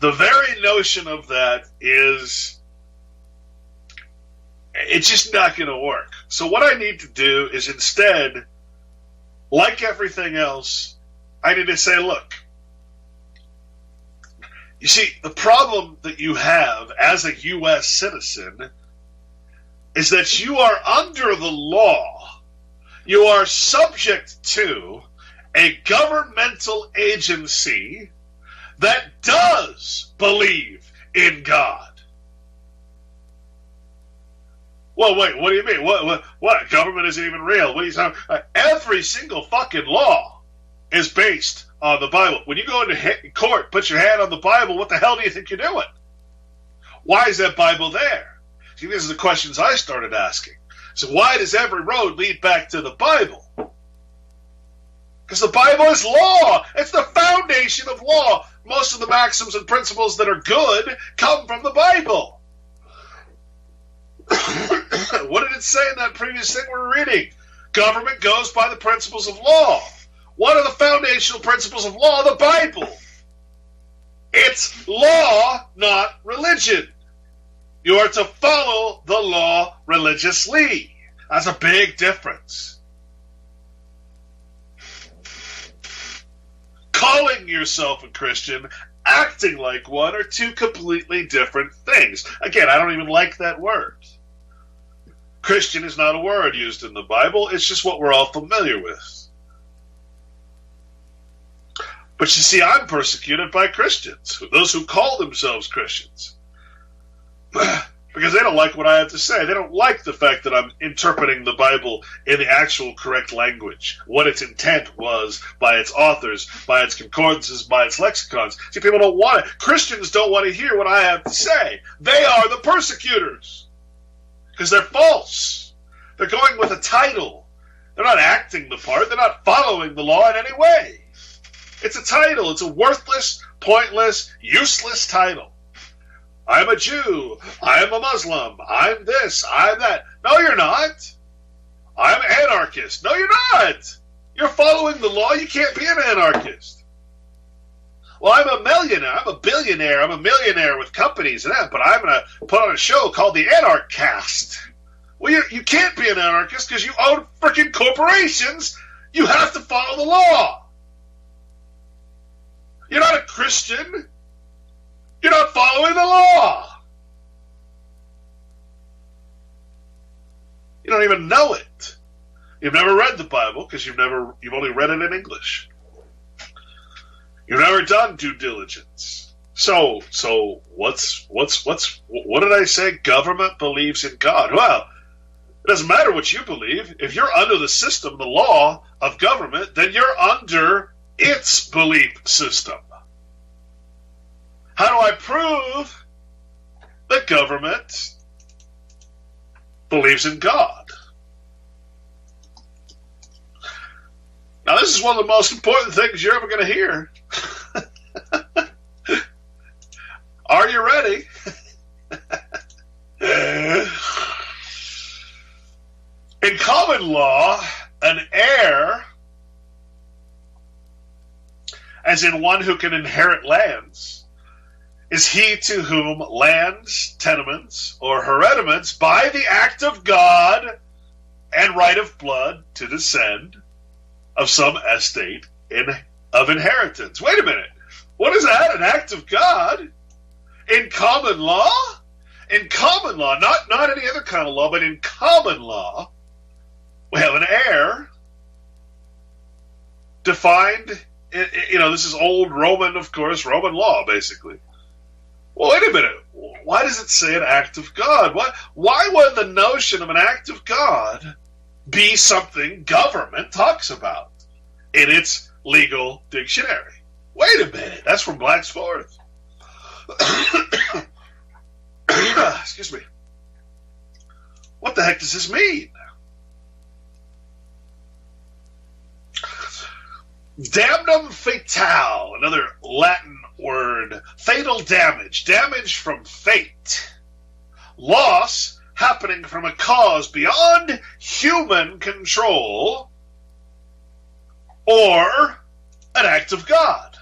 The very notion of that is, it's just not going to work. So what I need to do is instead, like everything else, I need to say, look, you see, the problem that you have as a U.S. citizen is that you are under the law. You are subject to a governmental agency that does believe in God. Well, wait, what do you mean? What? Government isn't even real? What are you talking about? Every single fucking law is based on the Bible. When you go into court, put your hand on the Bible, what the hell do you think you're doing? Why is that Bible there? See, these are the questions I started asking. So why does every road lead back to the Bible? Because the Bible is law. It's the foundation of law. Most of the maxims and principles that are good come from the Bible. What did it say in that previous thing we were reading? Government goes by the principles of law. What are the foundational principles of law? The Bible. It's law, not religion. You are to follow the law religiously. That's a big difference. Calling yourself a Christian, acting like one, are two completely different things. Again, I don't even like that word. Christian is not a word used in the Bible. It's just what we're all familiar with. But you see, I'm persecuted by Christians, those who call themselves Christians. Because they don't like what I have to say. They don't like the fact that I'm interpreting the Bible in the actual correct language, what its intent was by its authors, by its concordances, by its lexicons. See, people don't want it. Christians don't want to hear what I have to say. They are the persecutors. Because they're false. They're going with a title. They're not acting the part. They're not following the law in any way. It's a title. It's a worthless, pointless, useless title. I'm a Jew. I'm a Muslim. I'm this. I'm that. No, you're not. I'm an anarchist. No, you're not. You're following the law. You can't be an anarchist. Well, I'm a millionaire. I'm a billionaire. I'm a millionaire with companies and that, but I'm going to put on a show called the Anarchcast. Well, you can't be an anarchist because you own freaking corporations. You have to follow the law. You're not a Christian. You're not following the law. You don't even know it. You've never read the Bible because you've only read it in English. You've never done due diligence. So what did I say? Government believes in God. Well, it doesn't matter what you believe. If you're under the system, the law of government, then you're under its belief system. How do I prove that government believes in God? Now, this is one of the most important things you're ever going to hear. Are you ready? In common law, an heir, as in one who can inherit lands, is he to whom lands, tenements, or hereditaments by the act of God and right of blood to descend of some estate of inheritance. Wait a minute. What is that? An act of God? In common law? In common law, not any other kind of law, but in common law, we have an heir defined, this is old Roman, of course, Roman law, basically. Well, wait a minute. Why does it say an act of God? Why would the notion of an act of God be something government talks about in its legal dictionary? Wait a minute. That's from Black's Fourth. Excuse me. What the heck does this mean? Damnum fatale, another Latin word. Fatal damage. Damage from fate. Loss happening from a cause beyond human control, or an act of God.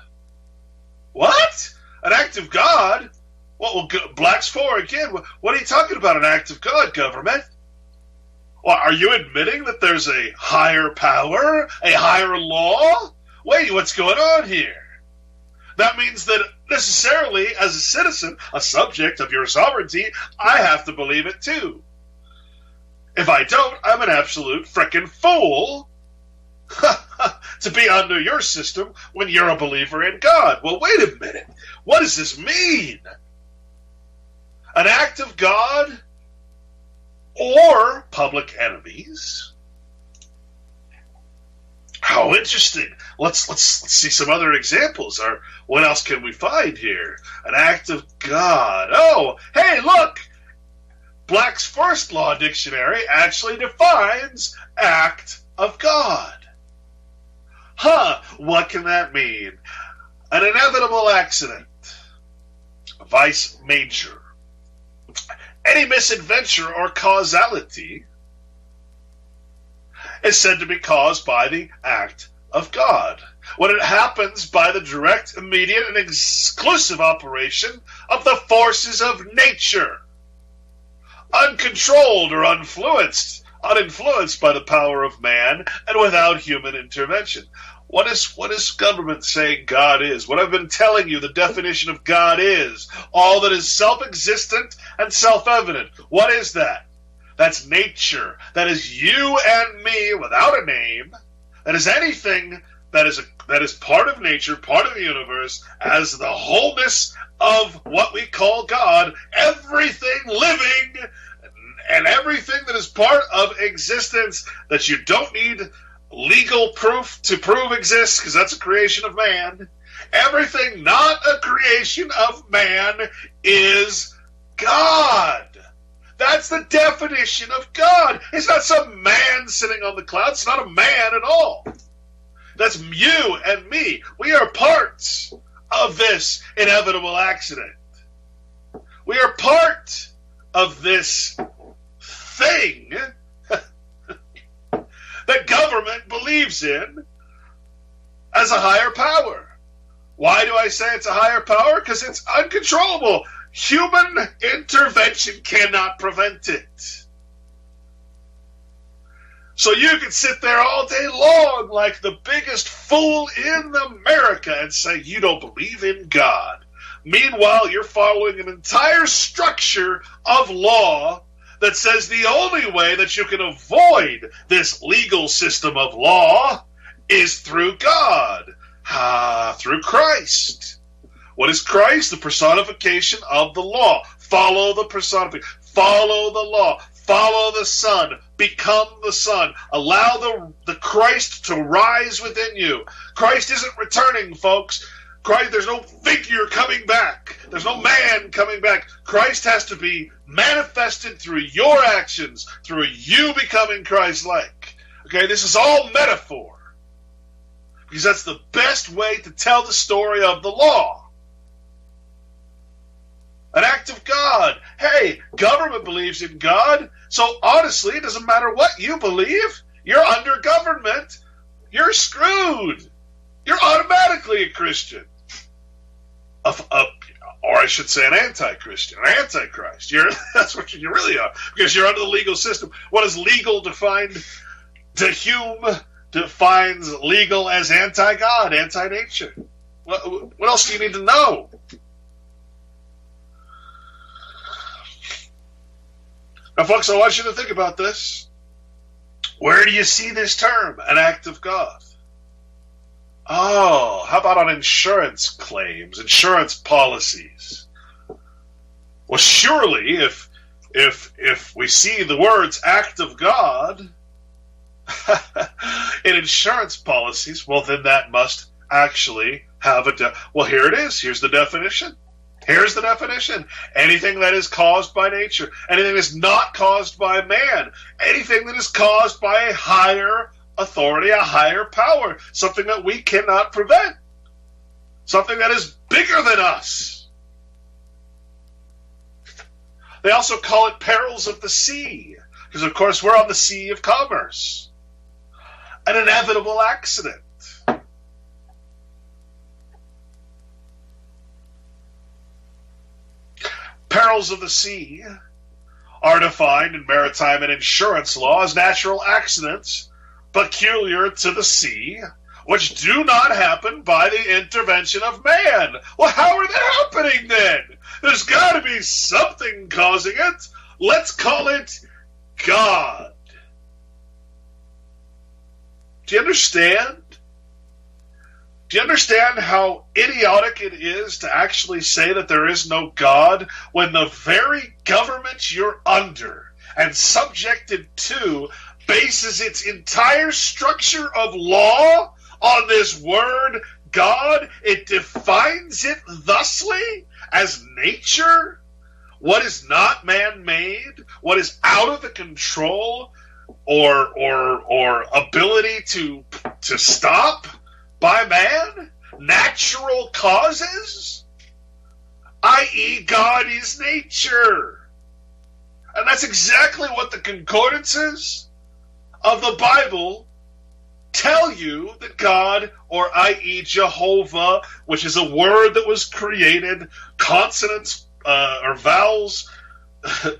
What? An act of God? Well, Black's for again. What are you talking about, an act of God, government? Well, are you admitting that there's a higher power, a higher law? Wait, what's going on here? That means that necessarily, as a citizen, a subject of your sovereignty, I have to believe it too. If I don't, I'm an absolute frickin' fool to be under your system when you're a believer in God. Well, wait a minute. What does this mean? An act of God or public enemies? How interesting. Let's see some other examples. Or what else can we find here? An act of God. Oh, hey, look! Black's First Law Dictionary actually defines act of God. Huh, what can that mean? An inevitable accident. Vice major. Any misadventure or causality is said to be caused by the act of God, when it happens by the direct, immediate, and exclusive operation of the forces of nature, uncontrolled or uninfluenced by the power of man, and without human intervention. What is government saying God is? What I've been telling you, the definition of God is all that is self-existent and self-evident. What is that? That's nature. That is you and me without a name. That is anything that is part of nature, part of the universe, as the wholeness of what we call God. Everything living and everything that is part of existence that you don't need legal proof to prove exists, because that's a creation of man. Everything not a creation of man is God. That's the definition of God. It's not some man sitting on the clouds. It's not a man at all. That's you and me. We are parts of this inevitable accident. We are part of this thing that government believes in as a higher power. Why do I say it's a higher power? Because it's uncontrollable. Human intervention cannot prevent it. So you can sit there all day long like the biggest fool in America and say you don't believe in God. Meanwhile, you're following an entire structure of law that says the only way that you can avoid this legal system of law is through God. Through Christ. What is Christ? The personification of the law. Follow the personification. Follow the law. Follow the Son. Become the Son. Allow the Christ to rise within you. Christ isn't returning, folks. Christ, there's no figure coming back. There's no man coming back. Christ has to be manifested through your actions, through you becoming Christ-like. Okay, this is all metaphor. Because that's the best way to tell the story of the law. An act of God. Hey, government believes in God, so honestly, it doesn't matter what you believe. You're under government. You're screwed. You're automatically a Christian. Or I should say an anti-Christian, an antichrist. That's what you really are, because you're under the legal system. What is legal defined to Hume, defines legal as anti-God, anti-nature. What else do you need to know? Now, folks, I want you to think about this. Where do you see this term, an act of God? Oh, how about on insurance claims, insurance policies? Well, surely, if we see the words "act of God" in insurance policies, well, then that must actually have well, here it is. Here's the definition. Here's the definition. Anything that is caused by nature, anything that is not caused by man, anything that is caused by a higher authority, a higher power, something that we cannot prevent, something that is bigger than us. They also call it perils of the sea, because of course we're on the sea of commerce. An inevitable accident. Perils of the sea are defined in maritime and insurance law as natural accidents peculiar to the sea, which do not happen by the intervention of man. Well, how are they happening then? There's got to be something causing it. Let's call it God. Do you understand? Do you understand how idiotic it is to actually say that there is no God when the very government you're under and subjected to bases its entire structure of law on this word God? It defines it thusly as nature, what is not man-made, what is out of the control or ability to stop by man, natural causes, i.e. God is nature. And that's exactly what the concordances of the Bible tell you that God, or i.e. Jehovah, which is a word that was created, consonants or vowels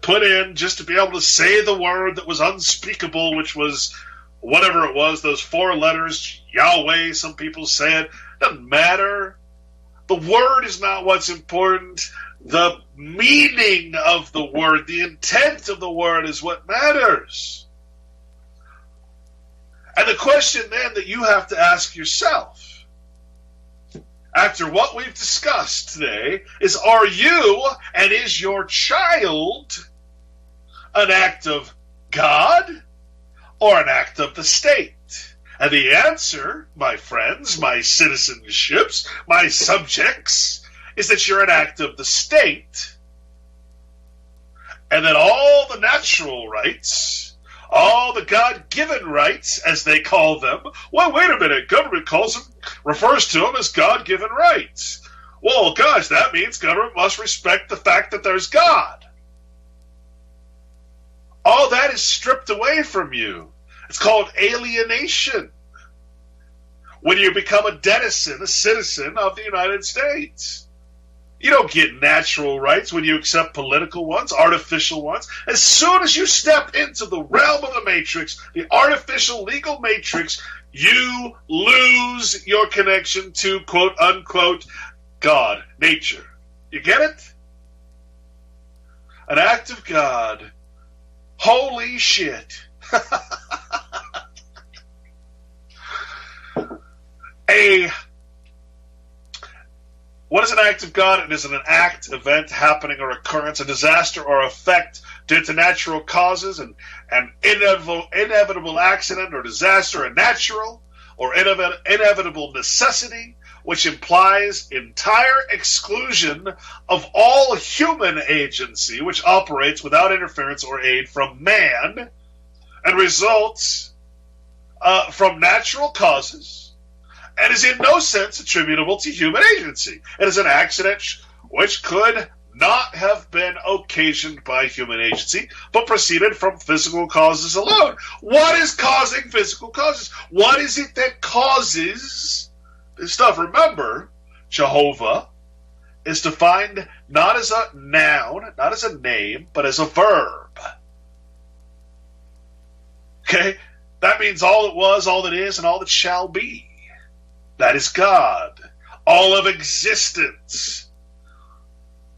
put in just to be able to say the word that was unspeakable, which was whatever it was, those 4 letters, Yahweh, some people say it. Doesn't matter. The word is not what's important. The meaning of the word, the intent of the word is what matters. And the question then that you have to ask yourself, after what we've discussed today, is are you and is your child an act of God or an act of the state? And the answer, my friends, my citizenships, my subjects, is that you're an act of the state. And that all the natural rights, all the God-given rights, as they call them, well, wait a minute, government refers to them as God-given rights. Well, gosh, that means government must respect the fact that there's God. All that is stripped away from you. It's called alienation. When you become a denizen, a citizen of the United States. You don't get natural rights when you accept political ones, artificial ones. As soon as you step into the realm of the matrix, the artificial legal matrix, you lose your connection to quote-unquote God, nature. You get it? An act of God. Holy shit. What is an act of God? It is an act, event, happening, or occurrence, a disaster or effect due to natural causes, and an inevitable accident or disaster, a natural or inevitable necessity, which implies entire exclusion of all human agency, which operates without interference or aid from man, and results from natural causes, and is in no sense attributable to human agency. It is an accident which could not have been occasioned by human agency, but proceeded from physical causes alone. What is causing physical causes? What is it that causes this stuff? Remember, Jehovah is defined not as a noun, not as a name, but as a verb. Okay? That means all that was, all that is, and all that shall be. That is God. All of existence.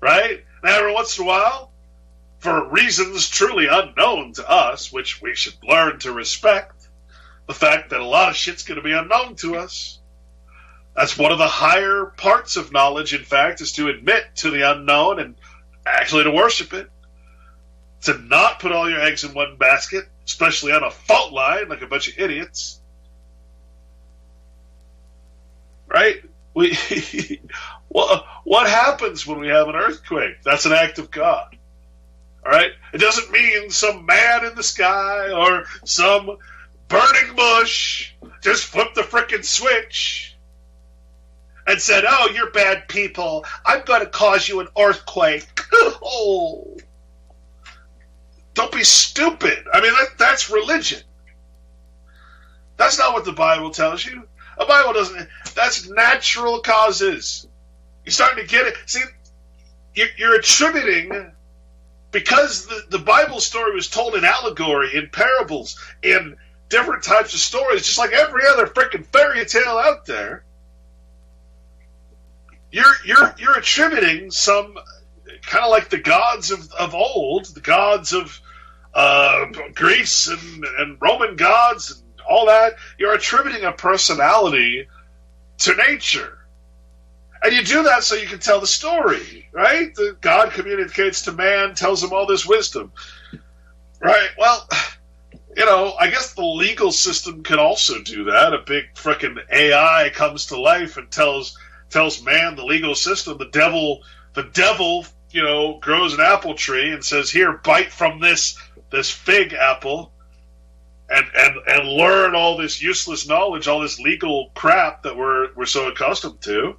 Right? Now, every once in a while, for reasons truly unknown to us, which we should learn to respect, the fact that a lot of shit's going to be unknown to us. That's one of the higher parts of knowledge, in fact, is to admit to the unknown and actually to worship it. To not put all your eggs in one basket, especially on a fault line like a bunch of idiots. Right? What happens when we have an earthquake? That's an act of God. All right? It doesn't mean some man in the sky or some burning bush just flipped the frickin' switch and said, "Oh, you're bad people. I'm going to cause you an earthquake." Oh. Don't be stupid. I mean, that's religion. That's not what the Bible tells you. The Bible doesn't. That's natural causes. You're starting to get it. See, you're attributing, because the Bible story was told in allegory, in parables, in different types of stories, just like every other freaking fairy tale out there. You're attributing some, kind of like the gods of old, the gods of Greece and Roman gods and all that. You're attributing a personality to nature. And you do that so you can tell the story, right? God communicates to man, tells him all this wisdom. Right? Well, I guess the legal system can also do that. A big frickin' AI comes to life and tells man, the legal system, the devil, grows an apple tree and says, "Here, bite from this fig apple and learn all this useless knowledge, all this legal crap that we're so accustomed to."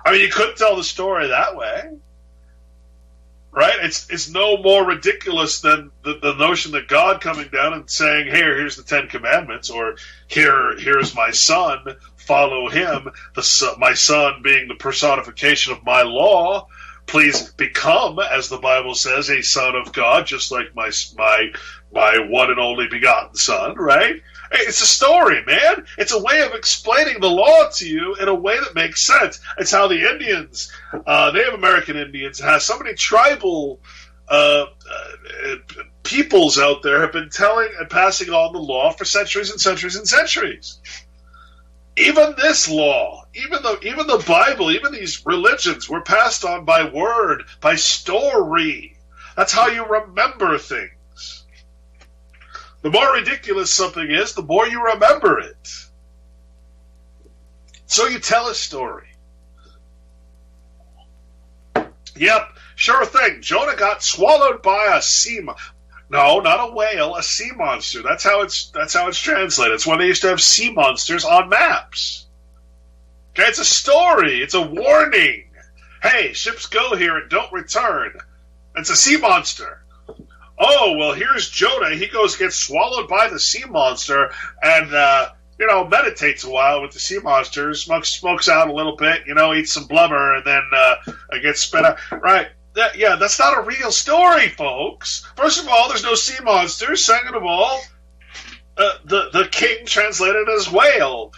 I mean, you couldn't tell the story that way. Right? It's no more ridiculous than the notion that God coming down and saying, here's the 10 Commandments, or here's my son, follow him, my son being the personification of my law. Please become, as the Bible says, a son of God, just like my one and only begotten son, right? It's a story, man. It's a way of explaining the law to you in a way that makes sense. It's how the Indians, Native American Indians, has so many tribal peoples out there have been telling and passing on the law for centuries and centuries and centuries. Even this law, even the Bible, even these religions were passed on by word, by story. That's how you remember things. The more ridiculous something is, the more you remember it. So you tell a story. Yep, sure thing. Jonah got swallowed by a sea monster. No, not a whale, a sea monster. That's how it's translated. It's when they used to have sea monsters on maps. Okay, it's a story. It's a warning. Hey, ships go here and don't return. It's a sea monster. Oh, well, here's Jonah. He gets swallowed by the sea monster and, meditates a while with the sea monster, smokes out a little bit, eats some blubber, and then gets spit out. Right. That's not a real story, folks. First of all, there's no sea monsters. Second of all, the king translated as whale.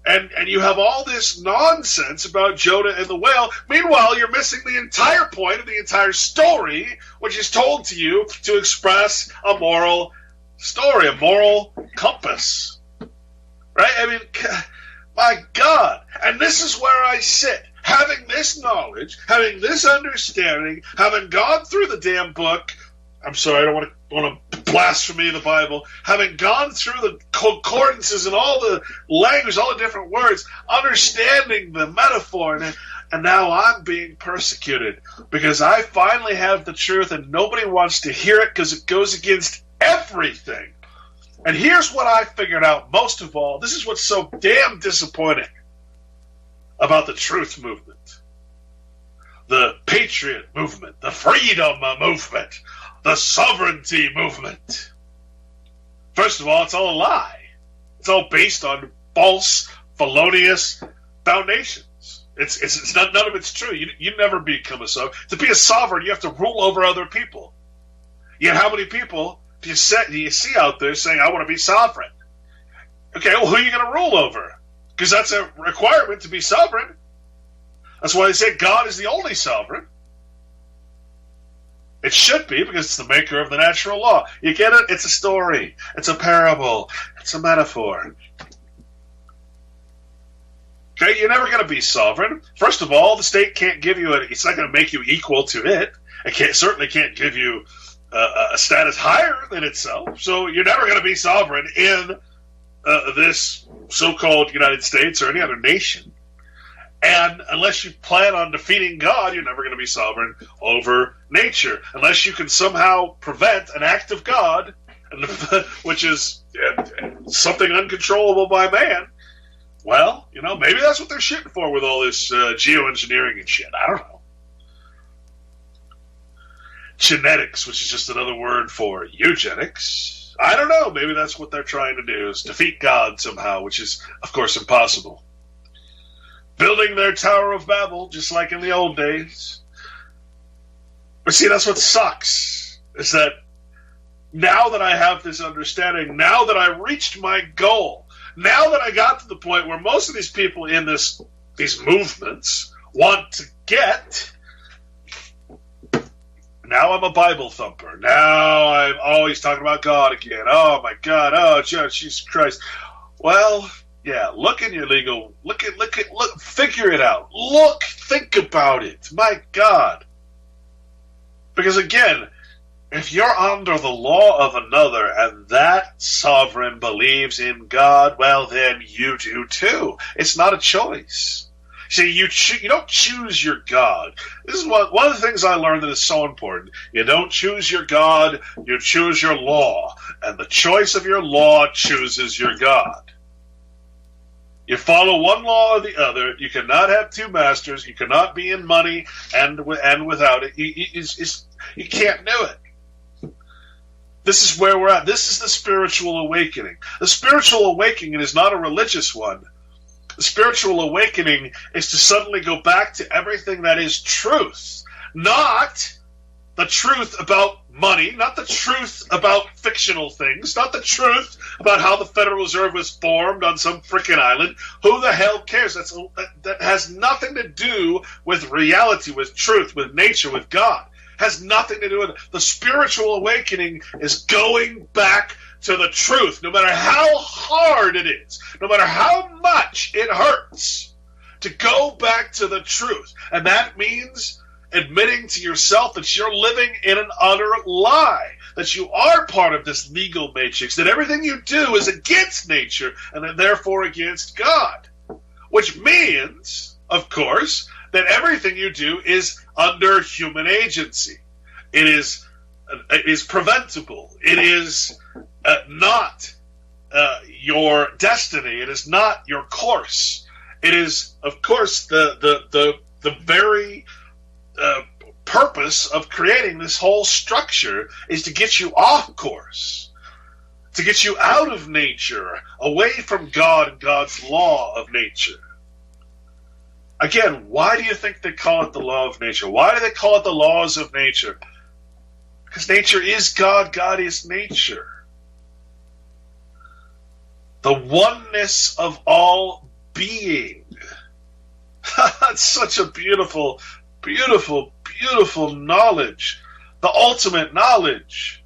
And you have all this nonsense about Jonah and the whale. Meanwhile, you're missing the entire point of the entire story, which is told to you to express a moral story, a moral compass. Right? I mean, my God. And this is where I sit. Having this knowledge, having this understanding, having gone through the damn book. I'm sorry, I don't want to blasphemy the Bible. Having gone through the concordances and all the language, all the different words, understanding the metaphor, and now I'm being persecuted because I finally have the truth and nobody wants to hear it because it goes against everything. And here's what I figured out most of all. This is what's so damn disappointing about the truth movement, the patriot movement, the freedom movement, the sovereignty movement. First of all, it's all a lie. It's all based on false, felonious foundations. It's not, none of it's true. You never become a sovereign. To be a sovereign, you have to rule over other people. Yet how many people do you see out there saying, "I want to be sovereign"? Okay, well, who are you going to rule over? Because that's a requirement to be sovereign. That's why they say God is the only sovereign. It should be, because it's the maker of the natural law. You get it? It's a story. It's a parable. It's a metaphor. Okay, you're never going to be sovereign. First of all, the state can't give you it's not going to make you equal to it. It certainly can't give you a status higher than itself. So you're never going to be sovereign in this so-called United States or any other nation. And unless you plan on defeating God, you're never going to be sovereign over nature. Unless you can somehow prevent an act of God, which is something uncontrollable by man. Well, maybe that's what they're shooting for with all this geoengineering and shit. I don't know. Genetics, which is just another word for eugenics. I don't know. Maybe that's what they're trying to do, is defeat God somehow, which is, of course, impossible. Building their Tower of Babel, just like in the old days. But see, that's what sucks, is that now that I have this understanding, now that I reached my goal, now that I got to the point where most of these people in these movements want to get, now I'm a Bible thumper. Now I'm always talking about God again. Oh my God. Oh, Jesus Christ. Well, yeah, look, figure it out. Think about it. My God. Because again, if you're under the law of another and that sovereign believes in God, well, then you do too. It's not a choice. See, you don't choose your God. This is one of the things I learned that is so important. You don't choose your God, you choose your law. And the choice of your law chooses your God. You follow one law or the other. You cannot have two masters. You cannot be in money and without it. You can't do it. This is where we're at. This is the spiritual awakening. The spiritual awakening is not a religious one. The spiritual awakening is to suddenly go back to everything that is truth. Not the truth about money, not the truth about fictional things, not the truth about how the Federal Reserve was formed on some frickin' island. Who the hell cares? That has nothing to do with reality, with truth, with nature, with God. Has nothing to do with it. The spiritual awakening is going back to the truth, no matter how hard it is, no matter how much it hurts, to go back to the truth. And that means admitting to yourself that you're living in an utter lie, that you are part of this legal matrix, that everything you do is against nature and therefore against God. Which means, of course, that everything you do is under human agency. It is preventable. It is not your destiny. It is not your course. It is, of course, the very purpose of creating this whole structure is to get you off course, to get you out of nature, away from God and God's law of nature. Again, why do you think they call it the law of nature? Why do they call it the laws of nature? Because nature is God, God is nature. The oneness of all being. That's such a beautiful, beautiful, beautiful knowledge. The ultimate knowledge.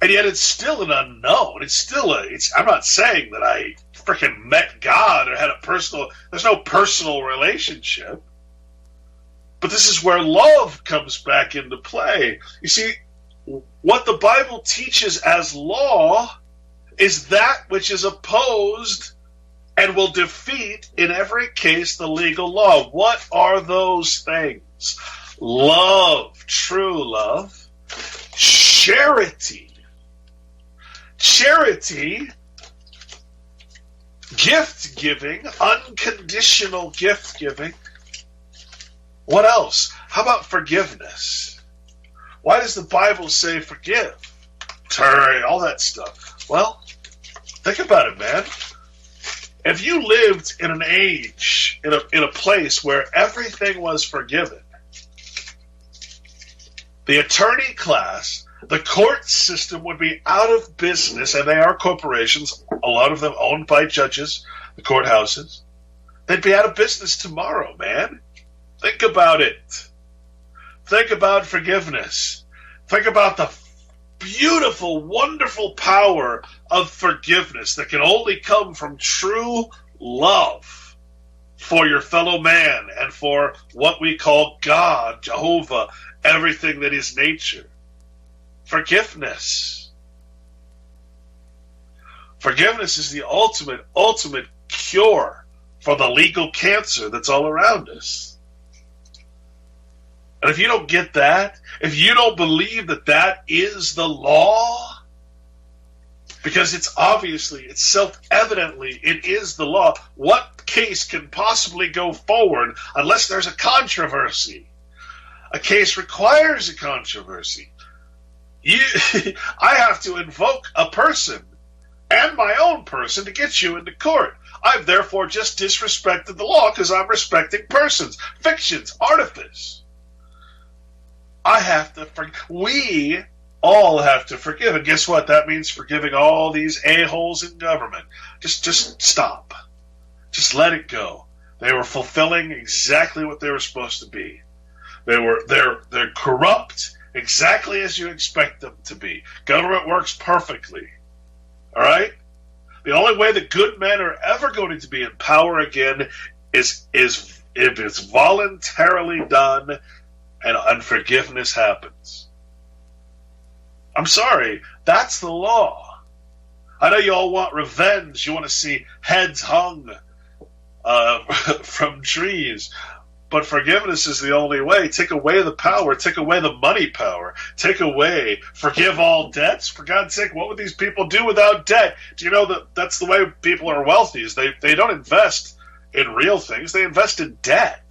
And yet it's still an unknown. I'm not saying that I freaking met God or had there's no personal relationship. But this is where love comes back into play. You see, what the Bible teaches as law is that which is opposed and will defeat, in every case, the legal law. What are those things? Love, true love. Charity. Charity, gift giving, unconditional gift giving. What else? How about forgiveness? Why does the Bible say forgive? Turn, all that stuff. Well, think about it, man. If you lived in an age, in a place where everything was forgiven, the attorney class The court system would be out of business, and they are corporations, a lot of them owned by judges, the courthouses. They'd be out of business tomorrow, man. Think about it. Think about forgiveness. Think about the beautiful, wonderful power of forgiveness that can only come from true love for your fellow man and for what we call God, Jehovah, everything that is nature. Forgiveness. Forgiveness is the ultimate cure for the legal cancer that's all around us. And if you don't get that, if you don't believe that that is the law, because it's self-evidently, it is the law, what case can possibly go forward unless there's a controversy? A case requires a controversy. I have to invoke a person and my own person to get you into court. I've therefore just disrespected the law because I'm respecting persons, fictions, artifice. We all have to forgive. And guess what? That means forgiving all these a-holes in government. Just stop. Just let it go. They were fulfilling exactly what they were supposed to be. They're corrupt exactly as you expect them to be. Government works perfectly. All right? The only way that good men are ever going to be in power again is if it's voluntarily done and unforgiveness happens. I'm sorry, that's the law. I know you all want revenge. You want to see heads hung from trees. But forgiveness is the only way. Take away the power. Take away the money power. Forgive all debts. For God's sake, what would these people do without debt? Do you know that that's the way people are wealthy? Is they don't invest in real things. They invest in debt.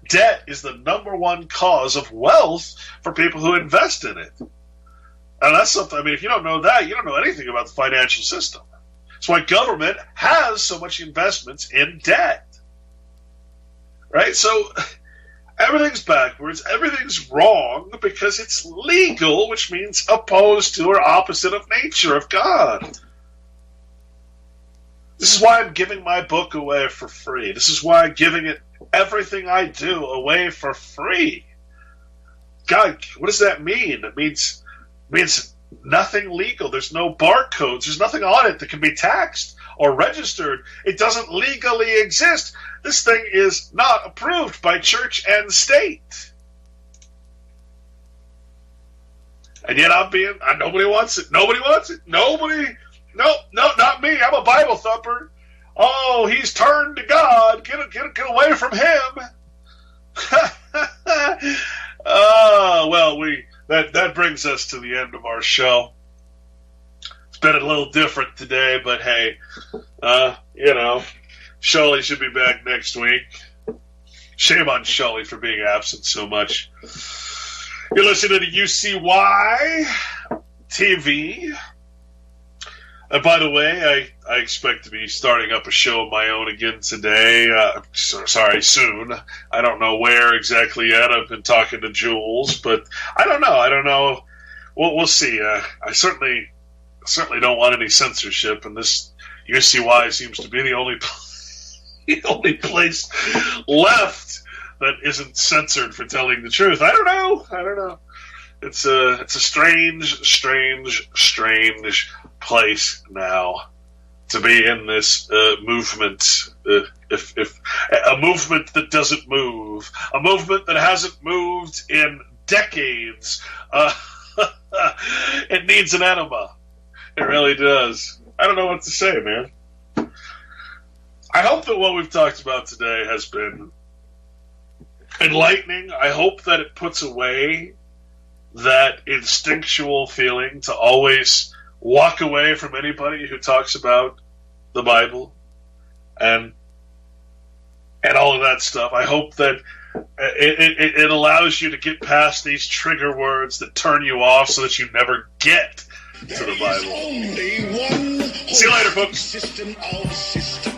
Debt is the number one cause of wealth for people who invest in it. And that's something, if you don't know that, you don't know anything about the financial system. That's why government has so much investments in debt. Right? So everything's backwards. Everything's wrong because it's legal, which means opposed to or opposite of nature of God. This is why I'm giving my book away for free. This is why I'm giving it everything I do away for free. God, what does that mean? It means nothing legal. There's no barcodes. There's nothing on it that can be taxed or registered. It doesn't legally exist. This thing is not approved by church and state. And yet nobody wants it. Nobody wants it. Nobody. No, not me. I'm a Bible thumper. Oh, he's turned to God. Get away from him. Well, that brings us to the end of our show. It's been a little different today, but hey, Shelley should be back next week. Shame on Shelley for being absent so much. You're listening to UCY TV. And by the way, I expect to be starting up a show of my own again today. Soon. I don't know where exactly yet. I've been talking to Jules, but I don't know. We'll see. I certainly don't want any censorship, and this UCY seems to be the only place left that isn't censored for telling the truth. I don't know. It's a strange place now to be in this movement. If a movement that doesn't move, a movement that hasn't moved in decades, it needs an enema. It really does. I don't know what to say, man. I hope that what we've talked about today has been enlightening. I hope that it puts away that instinctual feeling to always walk away from anybody who talks about the Bible and all of that stuff. I hope that it allows you to get past these trigger words that turn you off so that you never get to the Bible. See you later, folks. System of systems.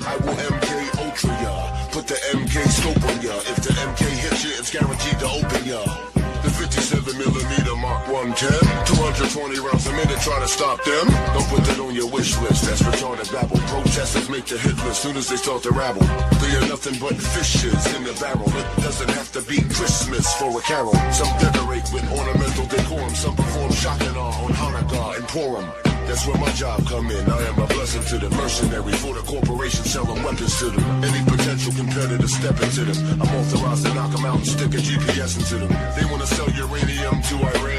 I will MK Ultra ya. Put the MK scope on ya. If the MK hits you, it's guaranteed to open ya. The 50 7mm Mark 110. 220 rounds a minute, try to stop them. Don't put that on your wish list, that's retarded babble. Protesters make the hit list soon as they start to rabble. They are nothing but fishes in the barrel. It doesn't have to be Christmas for a carol. Some decorate with ornamental decorum. Some perform shock and awe on Hanukkah and Purim. That's where my job come in. I am a blessing to the mercenary for the corporation selling weapons to them. Any potential competitor step into them. I'm authorized to knock them out and stick a GPS into them. They want to sell uranium to Iran.